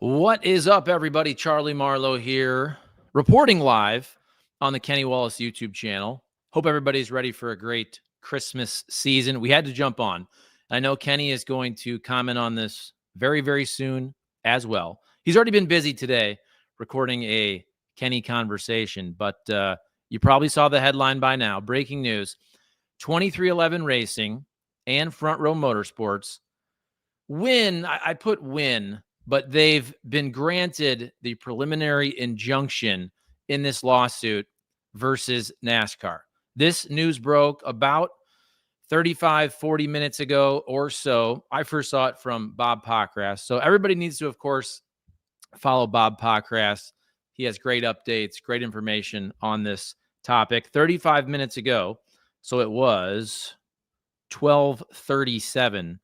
What is up, everybody? Charlie Marlow here, reporting live on the Kenny Wallace YouTube channel. Hope everybody's ready for a great Christmas season. We had to jump on. I know Kenny is going to comment on this very, very soon as well. He's already been busy today recording a Kenny conversation, but you probably saw the headline by now. Breaking news: 2311 Racing and Front Row Motorsports win. I put win, but they've been granted the preliminary injunction in this lawsuit versus NASCAR. This news broke about 40 minutes ago or so. I first saw it from Bob Pockrass. So everybody needs to, of course, follow Bob Pockrass. He has great updates, great information on this topic. 35 minutes ago, so it was 12:37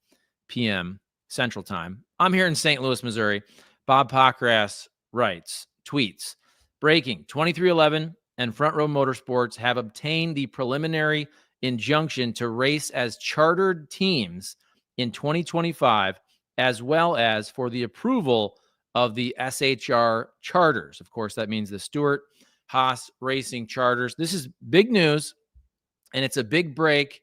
p.m. Central Time. I'm here in St. Louis, Missouri. Bob Pockrass tweets, breaking: 2311 and Front Row Motorsports have obtained the preliminary injunction to race as chartered teams in 2025, as well as for the approval of the SHR charters. Of course, that means the Stewart-Haas Racing charters. This is big news, and it's a big break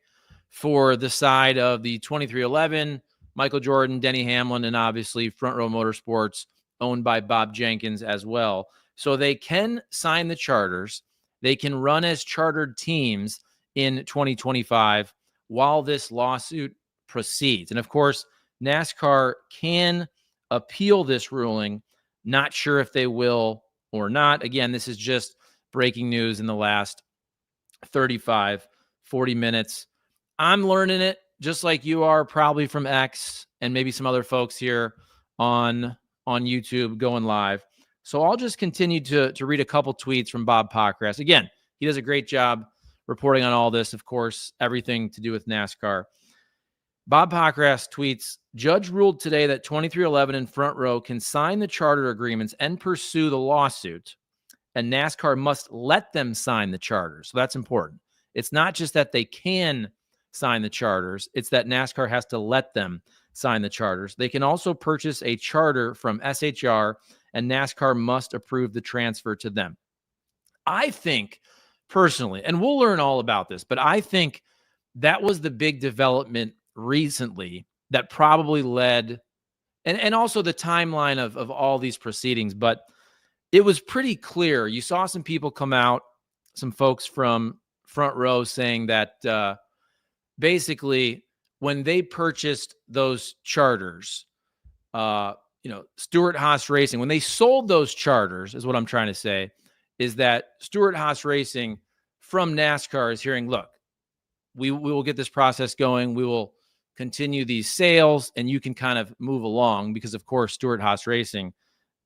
for the side of the 2311, Michael Jordan, Denny Hamlin, and obviously Front Row Motorsports, owned by Bob Jenkins as well. So they can sign the charters. They can run as chartered teams in 2025 while this lawsuit proceeds. And of course, NASCAR can appeal this ruling. Not sure if they will or not. Again, this is just breaking news in the last 40 minutes. I'm learning it just like you are, probably from X and maybe some other folks here on YouTube going live. So I'll just continue to read a couple tweets from Bob Pockrass. Again, he does a great job reporting on all this, of course, everything to do with NASCAR. Bob Pockrass tweets, judge ruled today that 2311 and Front Row can sign the charter agreements and pursue the lawsuit, and NASCAR must let them sign the charters. So that's important. It's not just that they can sign the charters, it's that NASCAR has to let them sign the charters. They can also purchase a charter from SHR, and NASCAR must approve the transfer to them. I think personally, and we'll learn all about this, but I think that was the big development recently that probably led, and also the timeline of all these proceedings, but it was pretty clear. You saw some people come out, some folks from Front Row saying that basically when they purchased those charters, Stewart-Haas Racing, when they sold those charters, is what I'm trying to say, is that Stewart-Haas Racing from NASCAR is hearing, look, we will get this process going. We will continue these sales, and you can kind of move along because, of course, Stewart-Haas Racing,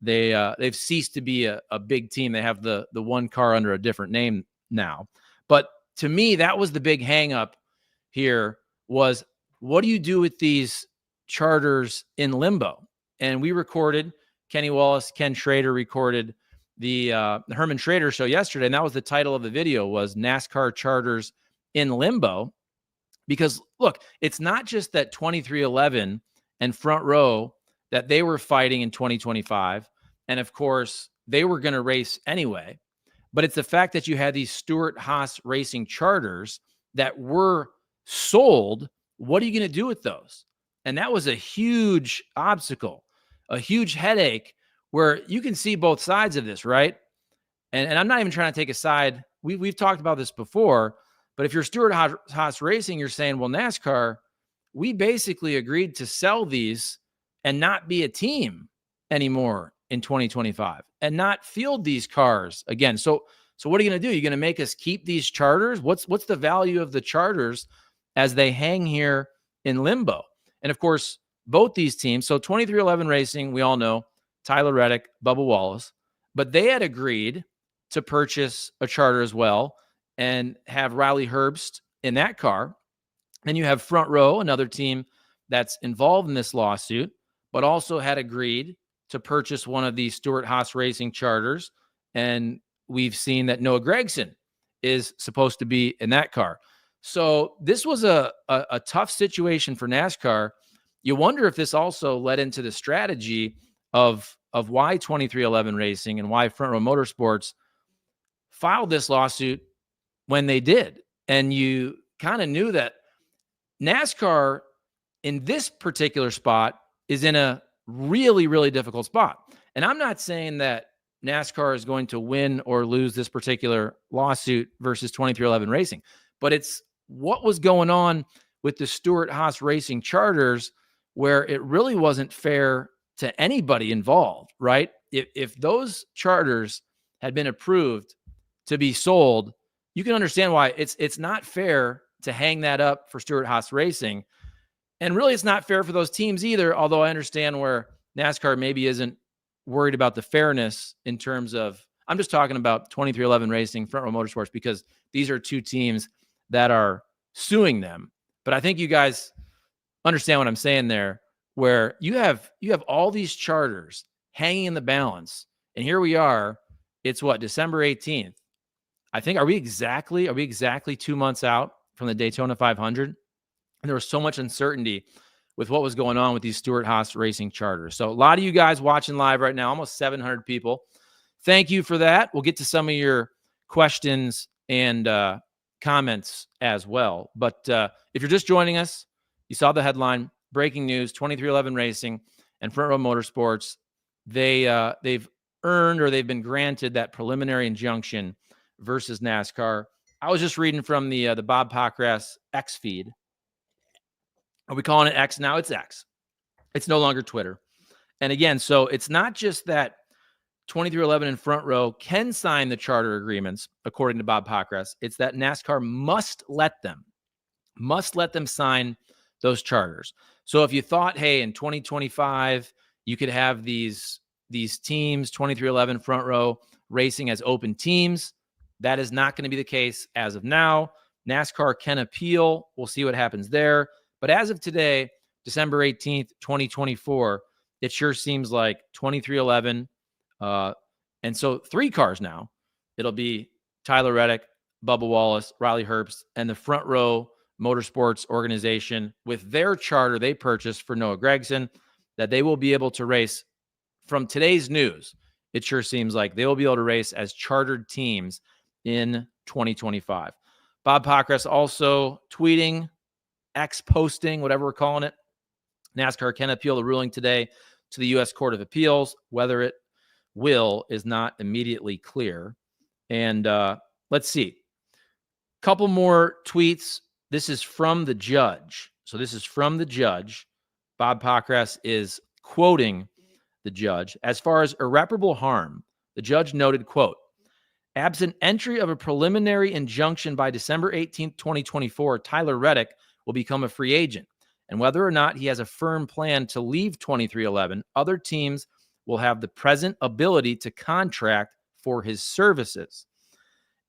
they've ceased to be a big team. They have the one car under a different name now. But to me, that was the big hang up here, was what do you do with these charters in limbo? And we recorded, Kenny Wallace, Ken Schrader recorded the Herman Schrader show yesterday, and that was the title of the video, was NASCAR charters in limbo. Because look, it's not just that 2311 and Front Row that they were fighting in 2025, and of course they were going to race anyway, but it's the fact that you had these Stewart-Haas Racing charters that were sold. What are you going to do with those? And that was a huge obstacle, a huge headache, where you can see both sides of this, right? And I'm not even trying to take a side. We've talked about this before, but if you're Stewart-Haas Racing, you're saying, well, NASCAR, we basically agreed to sell these and not be a team anymore in 2025 and not field these cars again. So what are you going to do? You're going to make us keep these charters? What's the value of the charters as they hang here in limbo? And of course, both these teams, so 2311 Racing, we all know, Tyler Reddick, Bubba Wallace, but they had agreed to purchase a charter as well and have Riley Herbst in that car. Then you have Front Row, another team that's involved in this lawsuit, but also had agreed to purchase one of these Stewart-Haas Racing charters. And we've seen that Noah Gragson is supposed to be in that car. So this was a tough situation for NASCAR. You wonder if this also led into the strategy of why 2311 Racing and why Front Row Motorsports filed this lawsuit when they did. And you kind of knew that NASCAR in this particular spot is in a really, really difficult spot. And I'm not saying that NASCAR is going to win or lose this particular lawsuit versus 2311 Racing, but it's what was going on with the Stewart-Haas Racing charters, where it really wasn't fair to anybody involved, right? If those charters had been approved to be sold, you can understand why it's not fair to hang that up for Stewart-Haas Racing. And really, it's not fair for those teams either, although I understand where NASCAR maybe isn't worried about the fairness in terms of, I'm just talking about 2311 Racing, Front Row Motorsports, because these are two teams that are suing them. But I think you guys understand what I'm saying there, where you have all these charters hanging in the balance. And here we are, it's what, December 18th. I think, are we exactly 2 months out from the Daytona 500? And there was so much uncertainty with what was going on with these Stewart-Haas Racing charters. So a lot of you guys watching live right now, almost 700 people. Thank you for that. We'll get to some of your questions and comments as well. But if you're just joining us, you saw the headline, breaking news, 2311 Racing and Front Row Motorsports. They've earned, or they've been granted, that preliminary injunction versus NASCAR. I was just reading from the Bob Pockrass X feed. Are we calling it X now? It's X. It's no longer Twitter. And again, so it's not just that 2311 and Front Row can sign the charter agreements, according to Bob Pockrass. It's that NASCAR must let them sign those charters. So if you thought, hey, in 2025, you could have these teams, 2311 Front Row Racing, as open teams, that is not going to be the case as of now. NASCAR can appeal. We'll see what happens there. But as of today, December 18th, 2024, it sure seems like 2311. And so 3 cars now. It'll be Tyler Reddick, Bubba Wallace, Riley Herbst, and the Front Row Motorsports organization with their charter they purchased for Noah Gragson, that they will be able to race. From today's news, it sure seems like they will be able to race as chartered teams in 2025. Bob Pockrass also tweeting, X posting, whatever we're calling it. NASCAR can appeal the ruling today to the U.S. Court of Appeals. Whether it will is not immediately clear. And let's see. Couple more tweets. This is from the judge. So this is from the judge. Bob Pockrass is quoting the judge. As far as irreparable harm, the judge noted, quote, absent entry of a preliminary injunction by December 18th, 2024, Tyler Reddick will become a free agent. And whether or not he has a firm plan to leave 2311, other teams will have the present ability to contract for his services.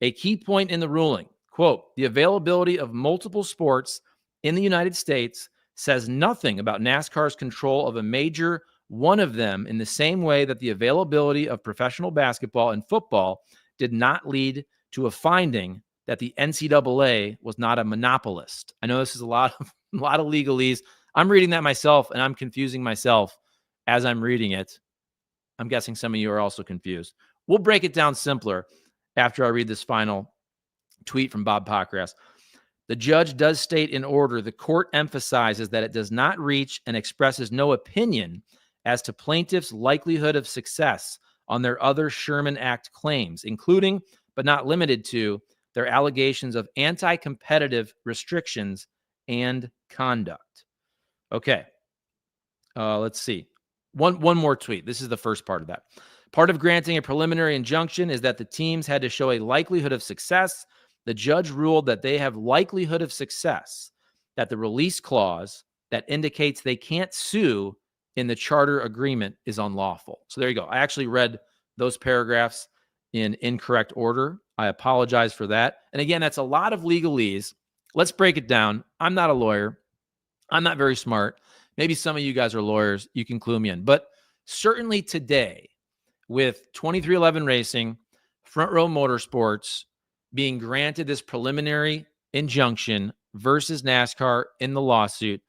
A key point in the ruling, quote, the availability of multiple sports in the United States says nothing about NASCAR's control of a major one of them, in the same way that the availability of professional basketball and football did not lead to a finding that the NCAA was not a monopolist. I know this is a lot of legalese. I'm reading that myself, and I'm confusing myself as I'm reading it. I'm guessing some of you are also confused. We'll break it down simpler after I read this final tweet from Bob Pockrass. The judge does state in order, the court emphasizes that it does not reach and expresses no opinion as to plaintiffs' likelihood of success on their other Sherman Act claims, including, but not limited to, their allegations of anti-competitive restrictions and conduct. Okay. Let's see. One more tweet. This is the first part of that. Part of granting a preliminary injunction is that the teams had to show a likelihood of success. The judge ruled that they have likelihood of success, that the release clause that indicates they can't sue in the charter agreement is unlawful. So there you go. I actually read those paragraphs in incorrect order. I apologize for that. And again, that's a lot of legalese. Let's break it down. I'm not a lawyer. I'm not very smart. Maybe some of you guys are lawyers. You can clue me in. But certainly today, with 2311 Racing, Front Row Motorsports being granted this preliminary injunction versus NASCAR in the lawsuit,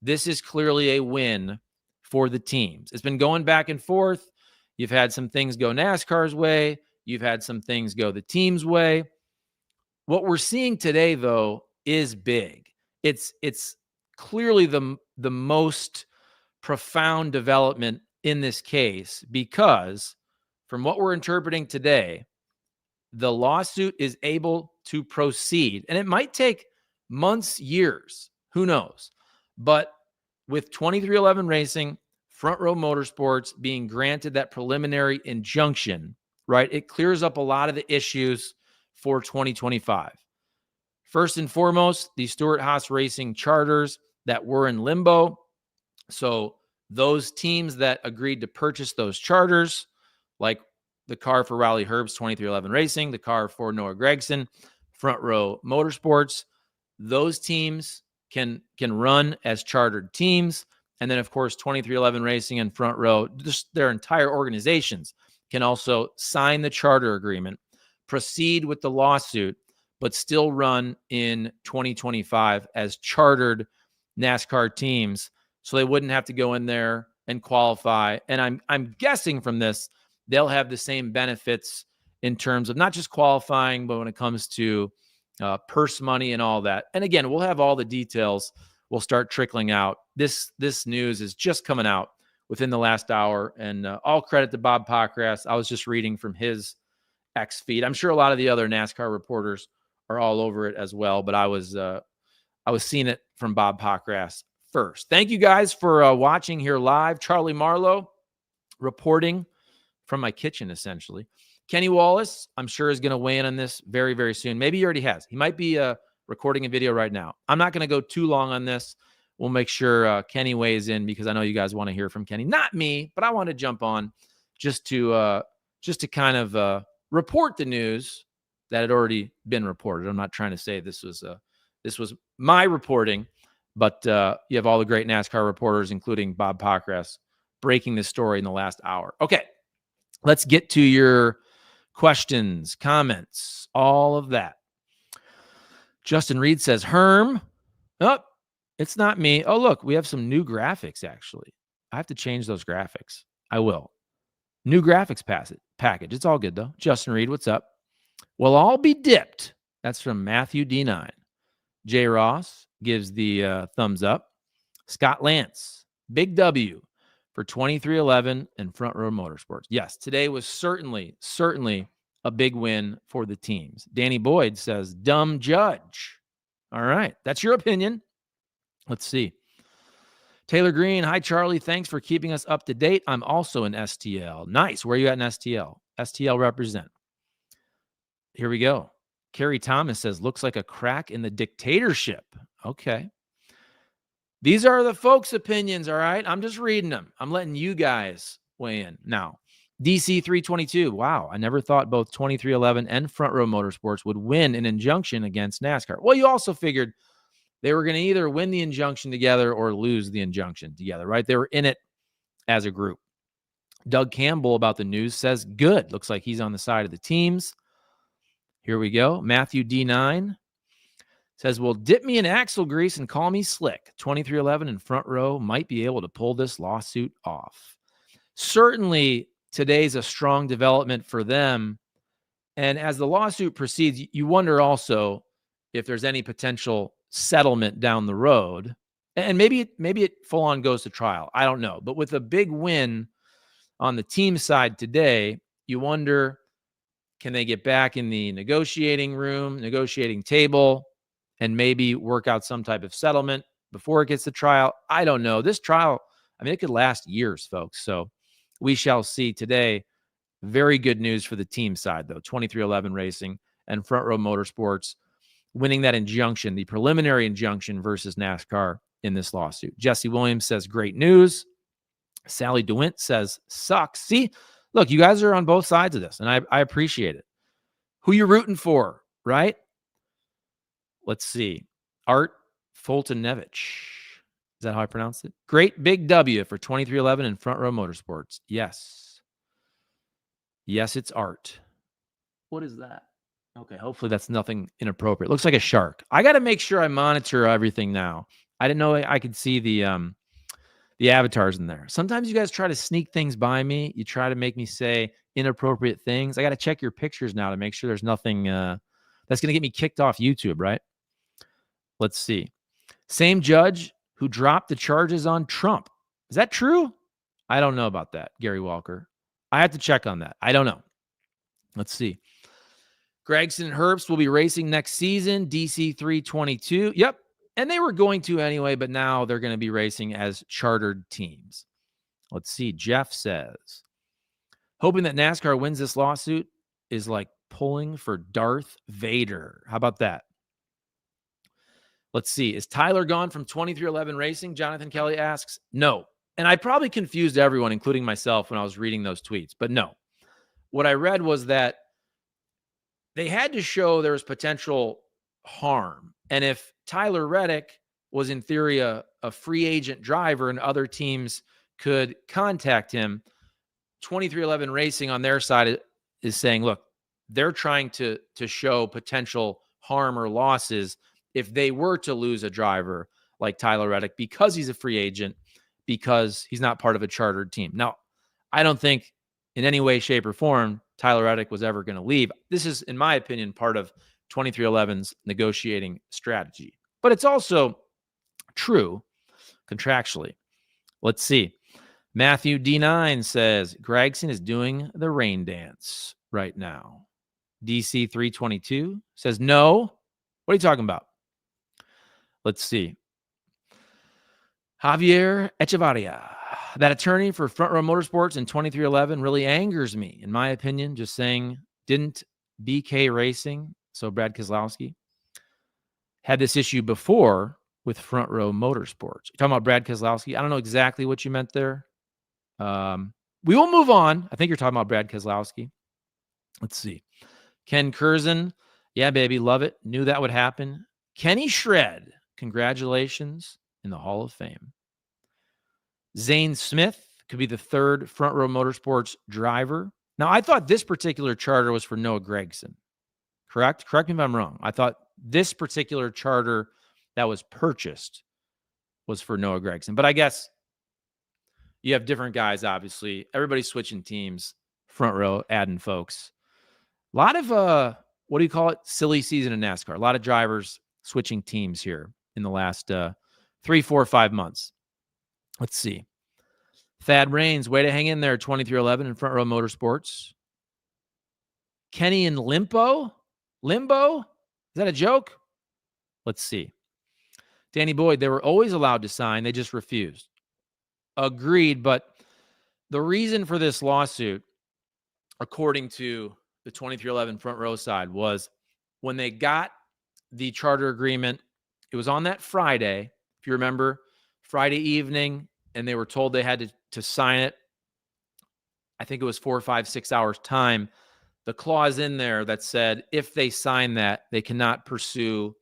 this is clearly a win for the teams. It's been going back and forth. You've had some things go NASCAR's way. You've had some things go the team's way. What we're seeing today, though, is big. It's clearly the most profound development in this case, because from what we're interpreting today, the lawsuit is able to proceed. And it might take months, years, who knows? But with 2311 Racing, Front Row Motorsports being granted that preliminary injunction, right, it clears up a lot of the issues for 2025. First and foremost, the Stewart-Haas Racing charters that were in limbo. So those teams that agreed to purchase those charters, like the car for Rowley Herbst 2311 Racing, the car for Noah Gragson, Front Row Motorsports, those teams can run as chartered teams. And then, of course, 2311 Racing and Front Row, just their entire organizations, can also sign the charter agreement, proceed with the lawsuit, but still run in 2025 as chartered NASCAR teams. So they wouldn't have to go in there and qualify. And I'm guessing from this, they'll have the same benefits in terms of not just qualifying, but when it comes to purse money and all that. And again, we'll have all the details. Will start trickling out. This news is just coming out within the last hour, and all credit to Bob Pockrass. I was just reading from his X feed. I'm sure a lot of the other NASCAR reporters are all over it as well, but I was seeing it from Bob Pockrass first. Thank you guys for watching here live. Charlie Marlow reporting from my kitchen, essentially. Kenny Wallace, I'm sure, is going to weigh in on this very, very soon. Maybe he already has. He might be recording a video right now. I'm not going to go too long on this. We'll make sure Kenny weighs in, because I know you guys want to hear from Kenny. Not me, but I want to jump on just to kind of report the news that had already been reported. I'm not trying to say this was my reporting, but you have all the great NASCAR reporters, including Bob Pockrass, breaking this story in the last hour. Okay, let's get to your questions, comments, all of that. Justin Reed says, Herm. Oh, it's not me. Oh, look, we have some new graphics, actually. I have to change those graphics. I will. New graphics package. It's all good, though. Justin Reed, what's up? We'll all be dipped. That's from Matthew D9. Jay Ross gives the thumbs up. Scott Lance, big W for 2311 and Front Row Motorsports. Yes, today was certainly a big win for the teams. Danny Boyd says, dumb judge. All right, that's your opinion. Let's see. Taylor Green, hi, Charlie. Thanks for keeping us up to date. I'm also in STL. Nice. Where are you at in STL? STL represent. Here we go. Kerry Thomas says, looks like a crack in the dictatorship. Okay. These are the folks' opinions, all right? I'm just reading them. I'm letting you guys weigh in. Now, DC 322. Wow, I never thought both 2311 and Front Row Motorsports would win an injunction against NASCAR. Well, you also figured they were going to either win the injunction together or lose the injunction together, right? They were in it as a group. Doug Campbell about the news says, good. Looks like he's on the side of the teams. Here we go. Matthew D9 says, well, dip me in axle grease and call me slick. 2311 and Front Row might be able to pull this lawsuit off. Certainly, today's a strong development for them. And as the lawsuit proceeds, you wonder also if there's any potential settlement down the road. And maybe it full on goes to trial. I don't know. But with a big win on the team side today, you wonder, can they get back in the negotiating room, negotiating table, and maybe work out some type of settlement before it gets to trial? I don't know. This trial, I mean, it could last years, folks. So we shall see today. Very good news for the team side, though. 2311 Racing and Front Row Motorsports winning that injunction, the preliminary injunction versus NASCAR in this lawsuit. Jesse Williams says, great news. Sally DeWint says, sucks. See, look, you guys are on both sides of this, and I appreciate it. Who you rooting for, right? Let's see. Art Fultonevich. Is that how I pronounce it? Great big W for 2311 and Front Row Motorsports. Yes. Yes, it's Art. What is that? Okay, hopefully that's nothing inappropriate. Looks like a shark. I got to make sure I monitor everything now. I didn't know I could see the The avatar's in there. Sometimes you guys try to sneak things by me. You try to make me say inappropriate things. I got to check your pictures now to make sure there's nothing that's going to get me kicked off YouTube, right? Let's see. Same judge who dropped the charges on Trump. Is that true? I don't know about that, Gary Walker. I have to check on that. I don't know. Let's see. Gregson and Herbst will be racing next season, DC 322. Yep. And they were going to anyway, but now they're going to be racing as chartered teams. Let's see. Jeff says, hoping that NASCAR wins this lawsuit is like pulling for Darth Vader. How about that? Let's see. Is Tyler gone from 2311 Racing? Jonathan Kelly asks. No. And I probably confused everyone, including myself, when I was reading those tweets. But no. What I read was that they had to show there was potential harm. And if Tyler Reddick was in theory a free agent driver and other teams could contact him, 2311 Racing on their side is saying, look, they're trying to show potential harm or losses if they were to lose a driver like Tyler Reddick because he's a free agent, because he's not part of a chartered team. Now, I don't think in any way, shape, or form Tyler Reddick was ever going to leave. This is, in my opinion, part of 2311's negotiating strategy. But it's also true contractually. Let's see. Matthew D9 says, Gregson is doing the rain dance right now. DC 322 says, no. What are you talking about? Let's see. Javier Echevarria, that attorney for Front Row Motorsports in 2311 really angers me, in my opinion, just saying, didn't BK Racing, so Brad Keselowski, had this issue before with Front Row Motorsports. You're talking about Brad Keselowski? I don't know exactly what you meant there. We will move on. I think you're talking about Brad Keselowski. Let's see. Ken Curzon, yeah, baby, love it. Knew that would happen. Kenny Shred, congratulations in the Hall of Fame. Zane Smith could be the third Front Row Motorsports driver. Now, I thought this particular charter was for Noah Gragson. Correct? Correct me if I'm wrong. I thought this particular charter that was purchased was for Noah Gragson. But I guess you have different guys, obviously. Everybody's switching teams. Front Row, adding folks. A lot of, what do you call it? Silly season in NASCAR. A lot of drivers switching teams here in the last 3, 4, 5 months. Let's see. Thad Raines, way to hang in there, 2311 in Front Row Motorsports. Kenny in Limbo? Limbo? Is that a joke? Let's see. Danny Boyd, they were always allowed to sign. They just refused. Agreed, but the reason for this lawsuit, according to the 2311 Front Row side, was when they got the charter agreement, it was on that Friday, if you remember, Friday evening, and they were told they had to sign it. I think it was 4, 5, 6 hours time. The clause in there that said if they sign that, they cannot pursue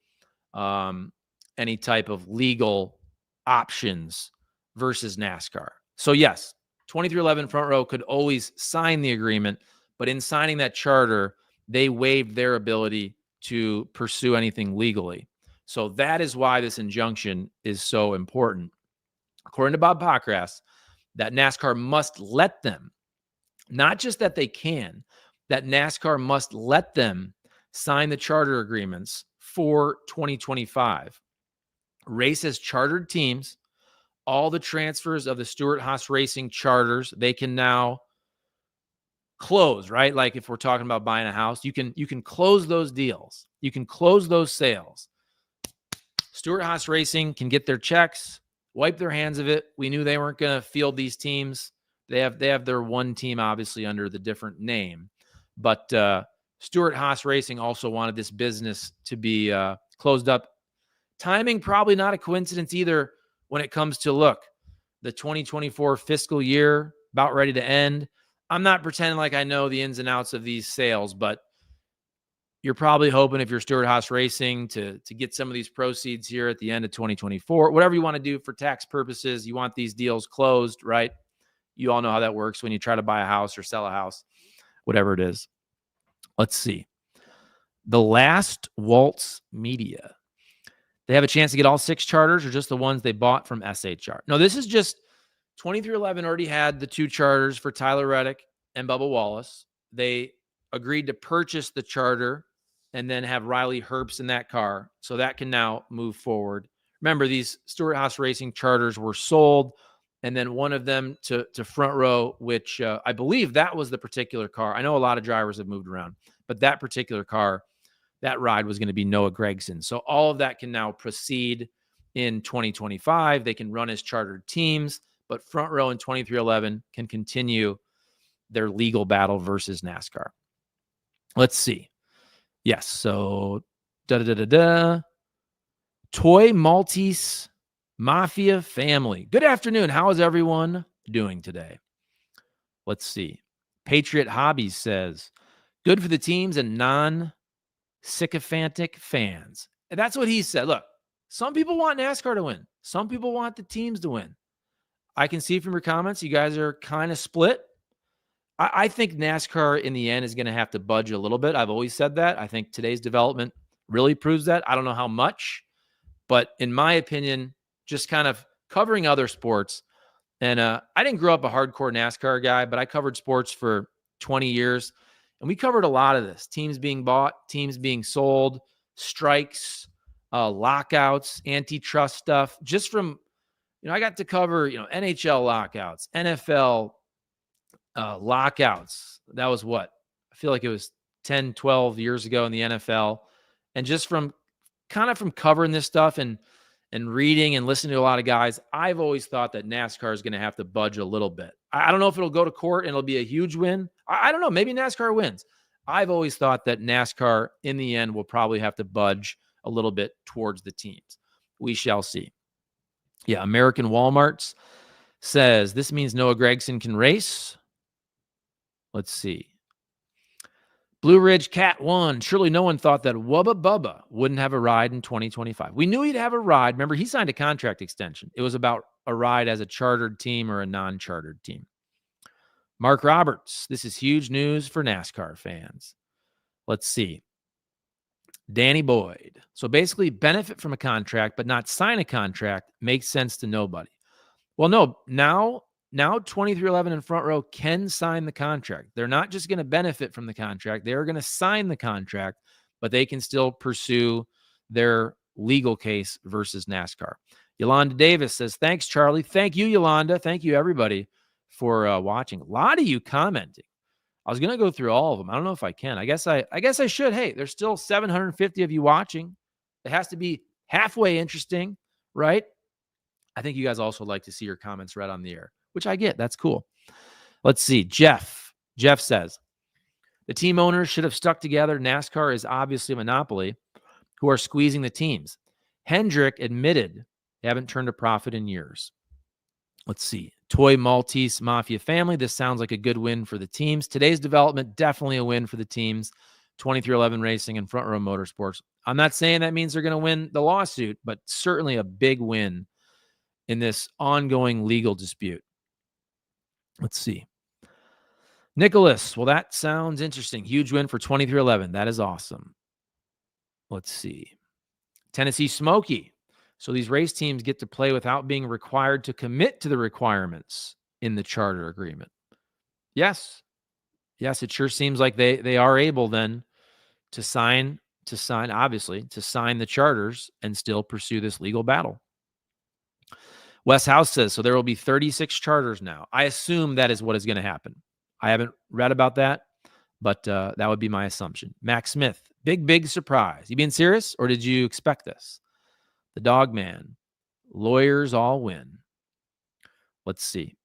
any type of legal options versus NASCAR. So yes, 2311 Front Row could always sign the agreement, but in signing that charter, they waived their ability to pursue anything legally. So that is why this injunction is so important. According to Bob Pockrass, that NASCAR must let them, not just that they can, that NASCAR must let them sign the charter agreements for 2025. Race as chartered teams. All the transfers of the Stewart-Haas Racing charters, they can now close, right? Like if we're talking about buying a house, you can close those deals. You can close those sales. Stewart-Haas Racing can get their checks, wipe their hands of it. We knew they weren't going to field these teams. They have their one team, obviously, under the different name. But Stewart-Haas Racing also wanted this business to be closed up. Timing, probably not a coincidence either when it comes to, look, the 2024 fiscal year about ready to end. I'm not pretending like I know the ins and outs of these sales, but you're probably hoping if you're Stewart-Haas Racing to get some of these proceeds here at the end of 2024, whatever you want to do for tax purposes. You want these deals closed, right? You all know how that works when you try to buy a house or sell a house, whatever it is. Let's see. The Last Waltz Media. They have a chance to get all 6 charters or just the ones they bought from SHR? No, this is just 2311 already had the 2 charters for Tyler Reddick and Bubba Wallace. They agreed to purchase the charter and then have Riley Herbst in that car. So that can now move forward. Remember, these Stewart-Haas Racing charters were sold, and then one of them to Front Row, which I believe that was the particular car. I know a lot of drivers have moved around, but that particular car, that ride was going to be Noah Gragson. So all of that can now proceed in 2025. They can run as chartered teams, but Front Row in 2311 can continue their legal battle versus NASCAR. Let's see. Yes. So Toy Maltese Mafia family. Good afternoon. How is everyone doing today? Let's see. Patriot Hobbies says, good for the teams and non-sycophantic fans. And that's what he said. Look, some people want NASCAR to win. Some people want the teams to win. I can see from your comments, you guys are kind of split. I think NASCAR in the end is going to have to budge a little bit. I've always said that. I think today's development really proves that. I don't know how much, but in my opinion, just kind of covering other sports. And I didn't grow up a hardcore NASCAR guy, but I covered sports for 20 years. And we covered a lot of this. Teams being bought, teams being sold, strikes, lockouts, antitrust stuff. Just from, I got to cover, NHL lockouts, NFL lockouts. That was what? I feel like it was 10, 12 years ago in the NFL. And just from covering this stuff and reading and listening to a lot of guys, I've always thought that NASCAR is going to have to budge a little bit. I don't know if it'll go to court and it'll be a huge win. I don't know. Maybe NASCAR wins. I've always thought that NASCAR in the end will probably have to budge a little bit towards the teams. We shall see. Yeah. American Walmarts says this means Noah Gragson can race. Let's see. Blue Ridge Cat 1. Surely no one thought that Wubba Bubba wouldn't have a ride in 2025. We knew he'd have a ride. Remember, he signed a contract extension. It was about a ride as a chartered team or a non-chartered team. Mark Roberts. This is huge news for NASCAR fans. Let's see. Danny Boyd. So basically benefit from a contract, but not sign a contract makes sense to nobody. Well, no, now 2311 and Front Row can sign the contract. They're not just going to benefit from the contract. They're going to sign the contract, but they can still pursue their legal case versus NASCAR. Yolanda Davis says, thanks, Charlie. Thank you, Yolanda. Thank you, everybody, for watching. A lot of you commenting. I was going to go through all of them. I don't know if I can. I guess I should. Hey, there's still 750 of you watching. It has to be halfway interesting, right? I think you guys also like to see your comments read on the air, which I get. That's cool. Let's see. Jeff says, the team owners should have stuck together. NASCAR is obviously a monopoly who are squeezing the teams. Hendrick admitted they haven't turned a profit in years. Let's see. Toy Maltese Mafia family. This sounds like a good win for the teams. Today's development, definitely a win for the teams. 2311 Racing and Front Row Motorsports. I'm not saying that means they're going to win the lawsuit, but certainly a big win in this ongoing legal dispute. Let's see. Nicholas. Well, that sounds interesting. Huge win for 2311. That is awesome. Let's see. Tennessee Smoky. So these race teams get to play without being required to commit to the requirements in the charter agreement. Yes. Yes, it sure seems like they are able then to sign the charters and still pursue this legal battle. Wes House says, so there will be 36 charters now. I assume that is what is going to happen. I haven't read about that, but that would be my assumption. Max Smith, big surprise. You being serious, or did you expect this? The Dog Man, lawyers all win. Let's see.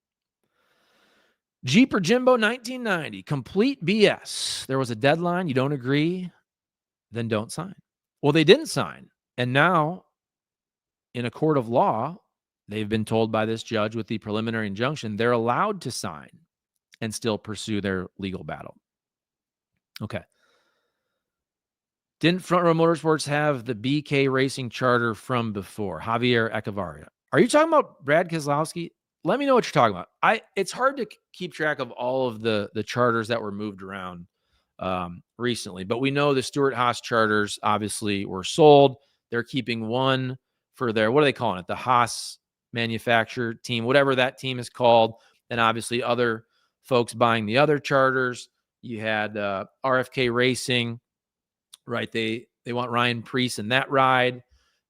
Jeeper Jimbo 1990, complete BS. There was a deadline. You don't agree, then don't sign. Well, they didn't sign. And now, in a court of law, they've been told by this judge with the preliminary injunction, they're allowed to sign and still pursue their legal battle. Okay. Didn't Front Row Motorsports have the BK Racing charter from before? Javier Echevarria. Are you talking about Brad Keselowski? Let me know what you're talking about. It's hard to keep track of all of the charters that were moved around recently, but we know the Stewart-Haas charters obviously were sold. They're keeping one for their, what are they calling it? The Haas manufacturer team, whatever that team is called, and obviously other folks buying the other charters. You had RFK Racing, right? They want Ryan Preece in that ride.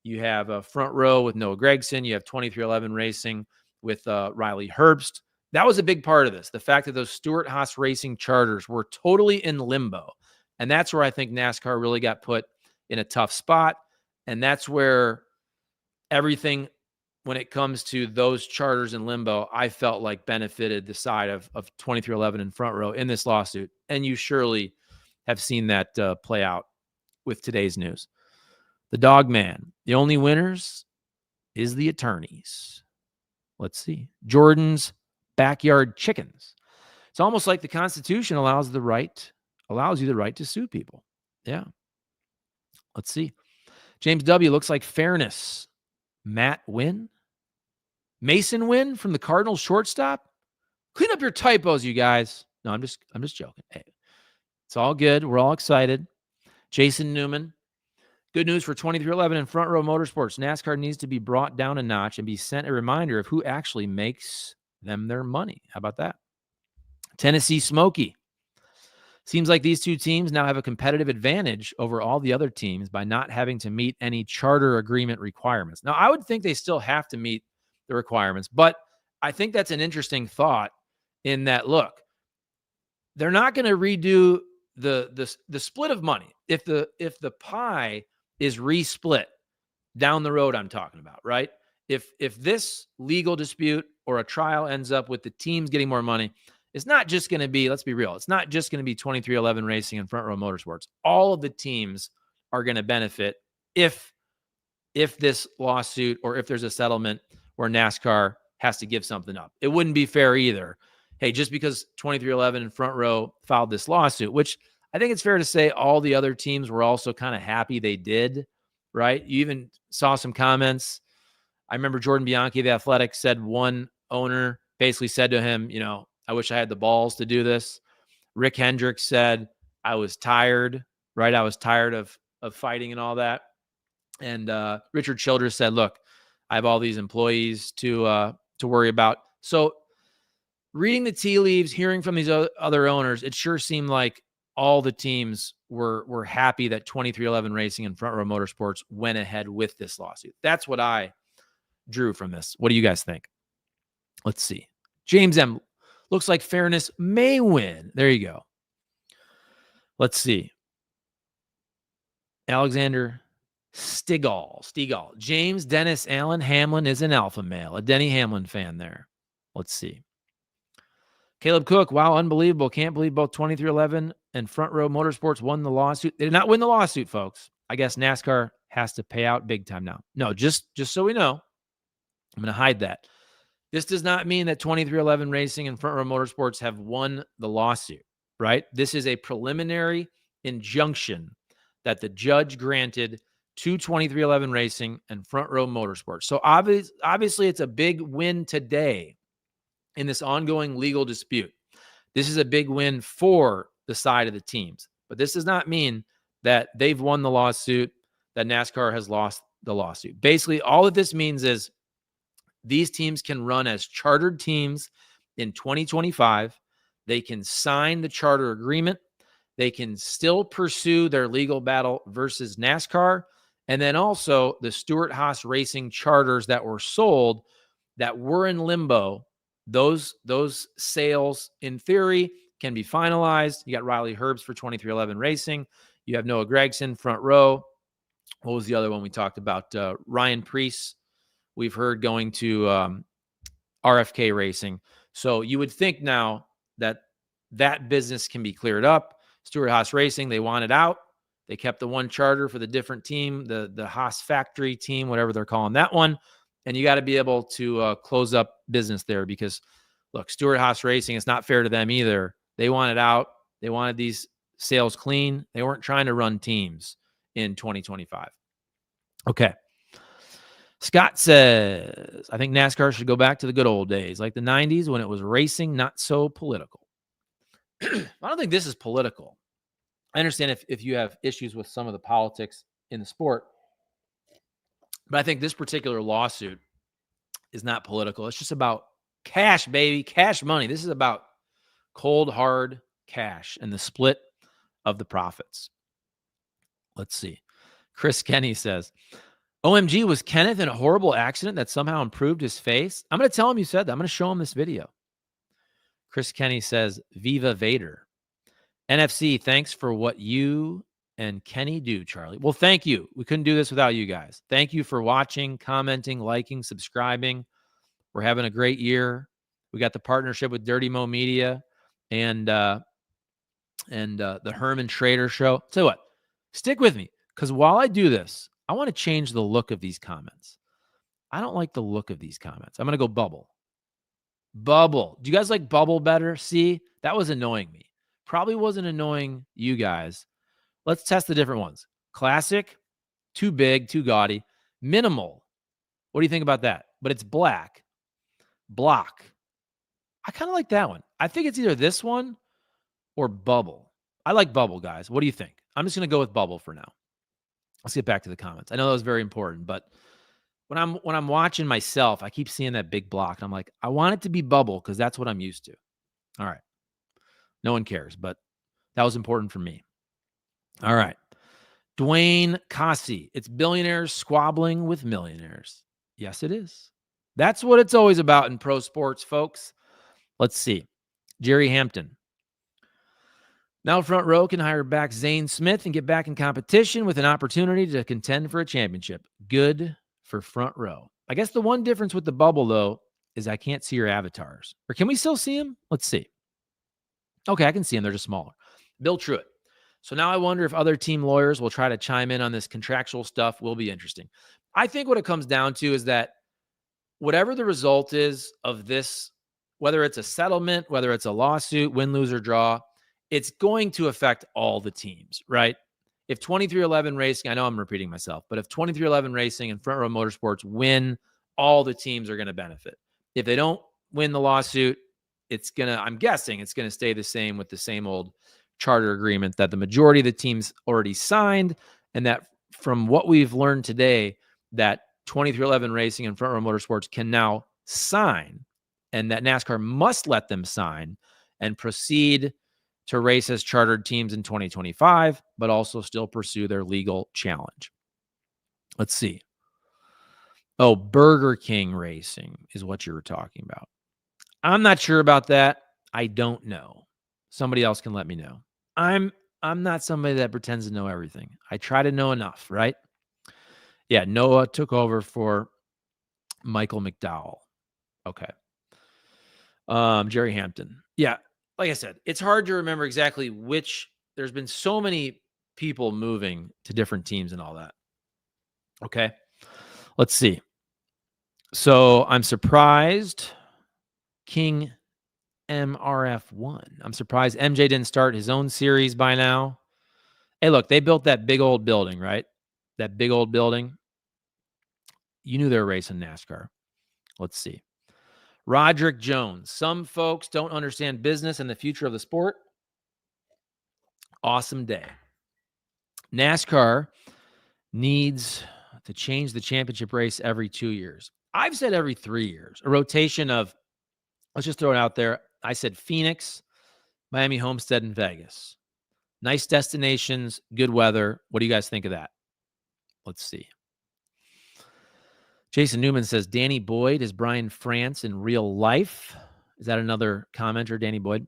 You have a Front Row with Noah Gragson. You have 2311 Racing with Riley Herbst. That was a big part of this. The fact that those Stewart-Haas Racing charters were totally in limbo. And that's where I think NASCAR really got put in a tough spot. And that's where everything, when it comes to those charters in limbo, I felt like benefited the side of 2311 and Front Row in this lawsuit. And you surely have seen that play out with today's news. The dog man, the only winners is the attorneys. Let's see. Jordan's Backyard Chickens. It's almost like the Constitution allows you the right to sue people. Yeah. Let's see. James W. looks like fairness. Matt Wynn. Mason Wynn from the Cardinals shortstop. Clean up your typos, you guys. No, I'm just joking. Hey, it's all good. We're all excited. Jason Newman. Good news for 2311 and Front Row Motorsports. NASCAR needs to be brought down a notch and be sent a reminder of who actually makes them their money. How about that? Tennessee Smoky. Seems like these two teams now have a competitive advantage over all the other teams by not having to meet any charter agreement requirements. Now, I would think they still have to meet the requirements, but I think that's an interesting thought in that, look, they're not going to redo the split of money. If the pie is resplit down the road, I'm talking about, right? If this legal dispute or a trial ends up with the teams getting more money, it's not just going to be, let's be real, it's not just going to be 2311 Racing and Front Row Motorsports. All of the teams are going to benefit if this lawsuit or if there's a settlement where NASCAR has to give something up. It wouldn't be fair either. Hey, just because 2311 and Front Row filed this lawsuit, which I think it's fair to say all the other teams were also kind of happy they did, right? You even saw some comments. I remember Jordan Bianchi, the Athletic, said one owner basically said to him, I wish I had the balls to do this. Rick Hendricks said, I was tired, right? I was tired of fighting and all that. And Richard Childress said, look, I have all these employees to worry about. So reading the tea leaves, hearing from these other owners, it sure seemed like all the teams were happy that 2311 Racing and Front Row Motorsports went ahead with this lawsuit. That's what I drew from this. What do you guys think? Let's see. James M. looks like fairness may win. There you go. Let's see. Alexander Stigall. James Dennis Allen Hamlin is an alpha male. A Denny Hamlin fan there. Let's see. Caleb Cook, wow, unbelievable. Can't believe both 2311 and Front Row Motorsports won the lawsuit. They did not win the lawsuit, folks. I guess NASCAR has to pay out big time now. No, just so we know, I'm going to hide that. This does not mean that 2311 Racing and Front Row Motorsports have won the lawsuit, right? This is a preliminary injunction that the judge granted to 2311 Racing and Front Row Motorsports. So obviously it's a big win today in this ongoing legal dispute. This is a big win for the side of the teams, but this does not mean that they've won the lawsuit, that NASCAR has lost the lawsuit. Basically, all that this means is these teams can run as chartered teams in 2025. They can sign the charter agreement. They can still pursue their legal battle versus NASCAR. And then also the Stewart-Haas Racing charters that were sold that were in limbo, those sales, in theory, can be finalized. You got Riley Herbst for 2311 Racing. You have Noah Gragson, Front Row. What was the other one we talked about? Ryan Preece, we've heard, going to RFK Racing. So you would think now that business can be cleared up. Stewart-Haas Racing, they wanted out. They kept the one charter for the different team, the Haas factory team, whatever they're calling that one. And you got to be able to close up business there because, look, Stewart-Haas Racing, it's not fair to them either. They wanted out. They wanted these sales clean. They weren't trying to run teams in 2025. Okay. Scott says, I think NASCAR should go back to the good old days, like the 90s when it was racing, not so political. I don't think this is political. I understand if you have issues with some of the politics in the sport, but I think this particular lawsuit is not political. It's just about cash, baby, cash money. This is about cold, hard cash and the split of the profits. Let's see. Chris Kenny says, OMG, was Kenneth in a horrible accident that somehow improved his face? I'm going to tell him you said that. I'm going to show him this video. Chris Kenny says, Viva Vader. NFC, thanks for what you and Kenny do, Charlie. Well, thank you. We couldn't do this without you guys. Thank you for watching, commenting, liking, subscribing. We're having a great year. We got the partnership with Dirty Mo Media and the Herman Schrader Show. Tell you what, stick with me, because while I do this, I want to change the look of these comments. I don't like the look of these comments. I'm going to go bubble. Bubble. Do you guys like bubble better? See, that was annoying me. Probably wasn't annoying you guys. Let's test the different ones. Classic, too big, too gaudy. Minimal. What do you think about that? But it's black. Block. I kind of like that one. I think it's either this one or bubble. I like bubble, guys. What do you think? I'm just going to go with bubble for now. Let's get back to the comments. I know that was very important, but when I'm watching myself, I keep seeing that big block. And I'm like, I want it to be bubble because that's what I'm used to. All right. No one cares, but that was important for me. All right. Dwayne Cossey. It's billionaires squabbling with millionaires. Yes, it is. That's what it's always about in pro sports, folks. Let's see. Jerry Hampton. Now Front Row can hire back Zane Smith and get back in competition with an opportunity to contend for a championship. Good for Front Row. I guess the one difference with the bubble, though, is I can't see your avatars. Or can we still see them? Let's see. Okay, I can see them. They're just smaller. Bill Truitt. So now I wonder if other team lawyers will try to chime in on this contractual stuff. Will be interesting. I think what it comes down to is that whatever the result is of this, whether it's a settlement, whether it's a lawsuit, win, lose, or draw, it's going to affect all the teams, right? If 2311 Racing, I know I'm repeating myself, but if 2311 Racing and Front Row Motorsports win, all the teams are going to benefit. If they don't win the lawsuit, I'm guessing it's going to stay the same with the same old charter agreement that the majority of the teams already signed, and that from what we've learned today, that 2311 Racing and Front Row Motorsports can now sign, and that NASCAR must let them sign and proceed to race as chartered teams in 2025, but also still pursue their legal challenge. Let's see. Oh, Burger King Racing is what you were talking about. I'm not sure about that. I don't know. Somebody else can let me know. I'm not somebody that pretends to know everything. I try to know enough, right? Yeah, Noah took over for Michael McDowell. Okay. Jerry Hampton. Yeah, like I said, it's hard to remember exactly which. There's been so many people moving to different teams and all that. Okay. Let's see. So I'm surprised King MRF1. I'm surprised MJ didn't start his own series by now. Hey, look, they built that big old building, right? That big old building. You knew they were racing NASCAR. Let's see. Roderick Jones. Some folks don't understand business and the future of the sport. Awesome day. NASCAR needs to change the championship race every 2 years. I've said every 3 years. A rotation of, let's just throw it out there. I said Phoenix, Miami, Homestead, and Vegas. Nice destinations, good weather. What do you guys think of that? Let's see. Jason Newman says, Danny Boyd is Brian France in real life. Is that another commenter, Danny Boyd?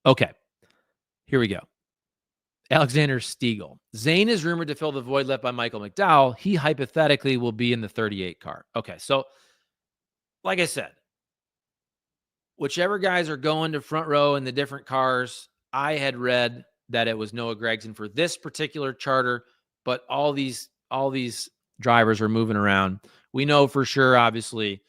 Okay, here we go. Alexander Stiegel. Zane is rumored to fill the void left by Michael McDowell. He hypothetically will be in the 38 car. Okay, so like I said, whichever guys are going to Front Row in the different cars, I had read that it was Noah Gragson for this particular charter, but all these drivers are moving around. We know for sure, obviously,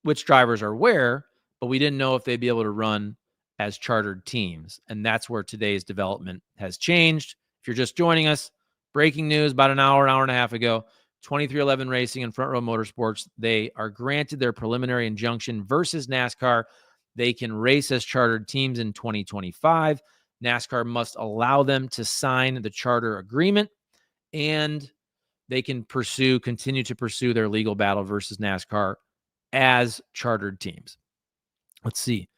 which drivers are where, but we didn't know if they'd be able to run as chartered teams. And that's where today's development has changed. If you're just joining us, breaking news about an hour and a half ago, 2311 Racing and Front Row Motorsports, they are granted their preliminary injunction versus NASCAR. They can race as chartered teams in 2025. NASCAR must allow them to sign the charter agreement, and they can continue to pursue their legal battle versus NASCAR as chartered teams. Let's see.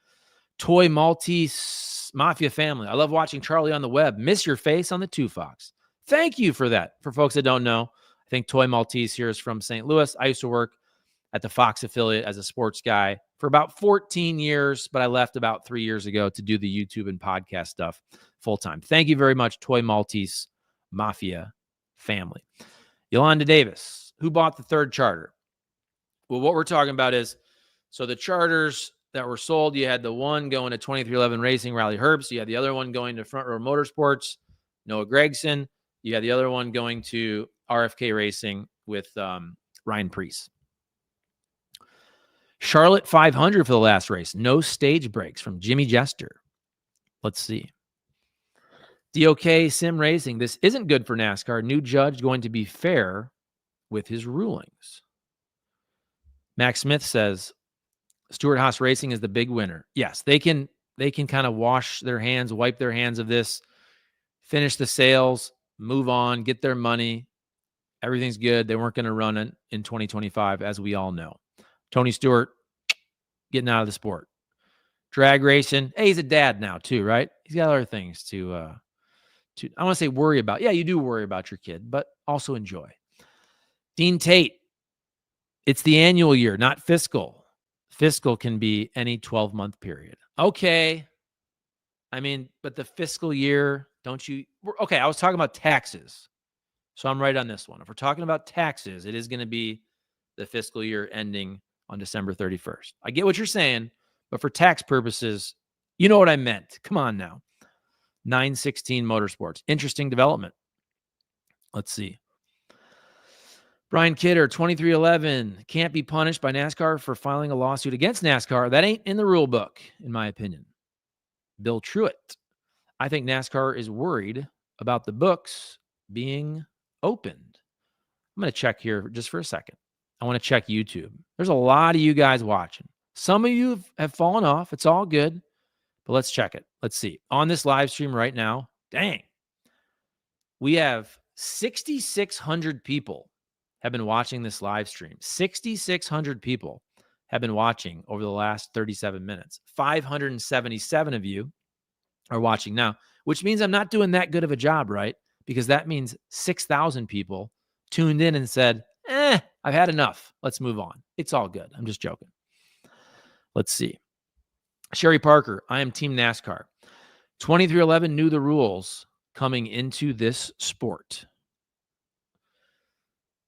Toy Maltese Mafia family. I love watching Charlie on the web. Miss your face on the 2 Fox. Thank you for that. For folks that don't know, I think Toy Maltese here is from St. Louis. I used to work at the Fox affiliate as a sports guy for about 14 years, but I left about 3 years ago to do the YouTube and podcast stuff full time. Thank you very much, Toy Maltese Mafia family. Yolanda Davis, who bought the third charter? Well, what we're talking about is, so the charters that were sold, you had the one going to 2311 Racing, Riley Herbst. You had the other one going to Front Row Motorsports, Noah Gregson. You had the other one going to RFK Racing with Ryan Preece. Charlotte 500 for the last race. No stage breaks from Jimmy Jester. Let's see. DOK Sim Racing. This isn't good for NASCAR. New judge going to be fair with his rulings. Max Smith says, Stewart-Haas Racing is the big winner. Yes, they can kind of wash their hands, wipe their hands of this, finish the sales, move on, get their money. Everything's good. They weren't going to run it in 2025, as we all know. Tony Stewart getting out of the sport. Drag racing. Hey, he's a dad now too, right? He's got other things to I want to say worry about. Yeah, you do worry about your kid, but also enjoy. Dean Tate. It's the annual year, not fiscal. Fiscal can be any 12-month period. Okay. I mean, but the fiscal year, don't you? Okay, I was talking about taxes. So I'm right on this one. If we're talking about taxes, it is going to be the fiscal year ending on December 31st. I get what you're saying, but for tax purposes, you know what I meant. Come on now. 916 Motorsports. Interesting development. Let's see. Brian Kidder, 2311, can't be punished by NASCAR for filing a lawsuit against NASCAR. That ain't in the rule book, in my opinion. Bill Truitt, I think NASCAR is worried about the books being opened. I'm going to check here just for a second. I want to check YouTube. There's a lot of you guys watching. Some of you have fallen off. It's all good, but let's check it. Let's see. On this live stream right now, dang, we have 6,600 people have been watching this live stream. 6,600 people have been watching over the last 37 minutes. 577 of you are watching now, which means I'm not doing that good of a job, right? Because that means 6,000 people tuned in and said, I've had enough. Let's move on. It's all good. I'm just joking. Let's see. Sherry Parker, I am Team NASCAR. 2311 knew the rules coming into this sport.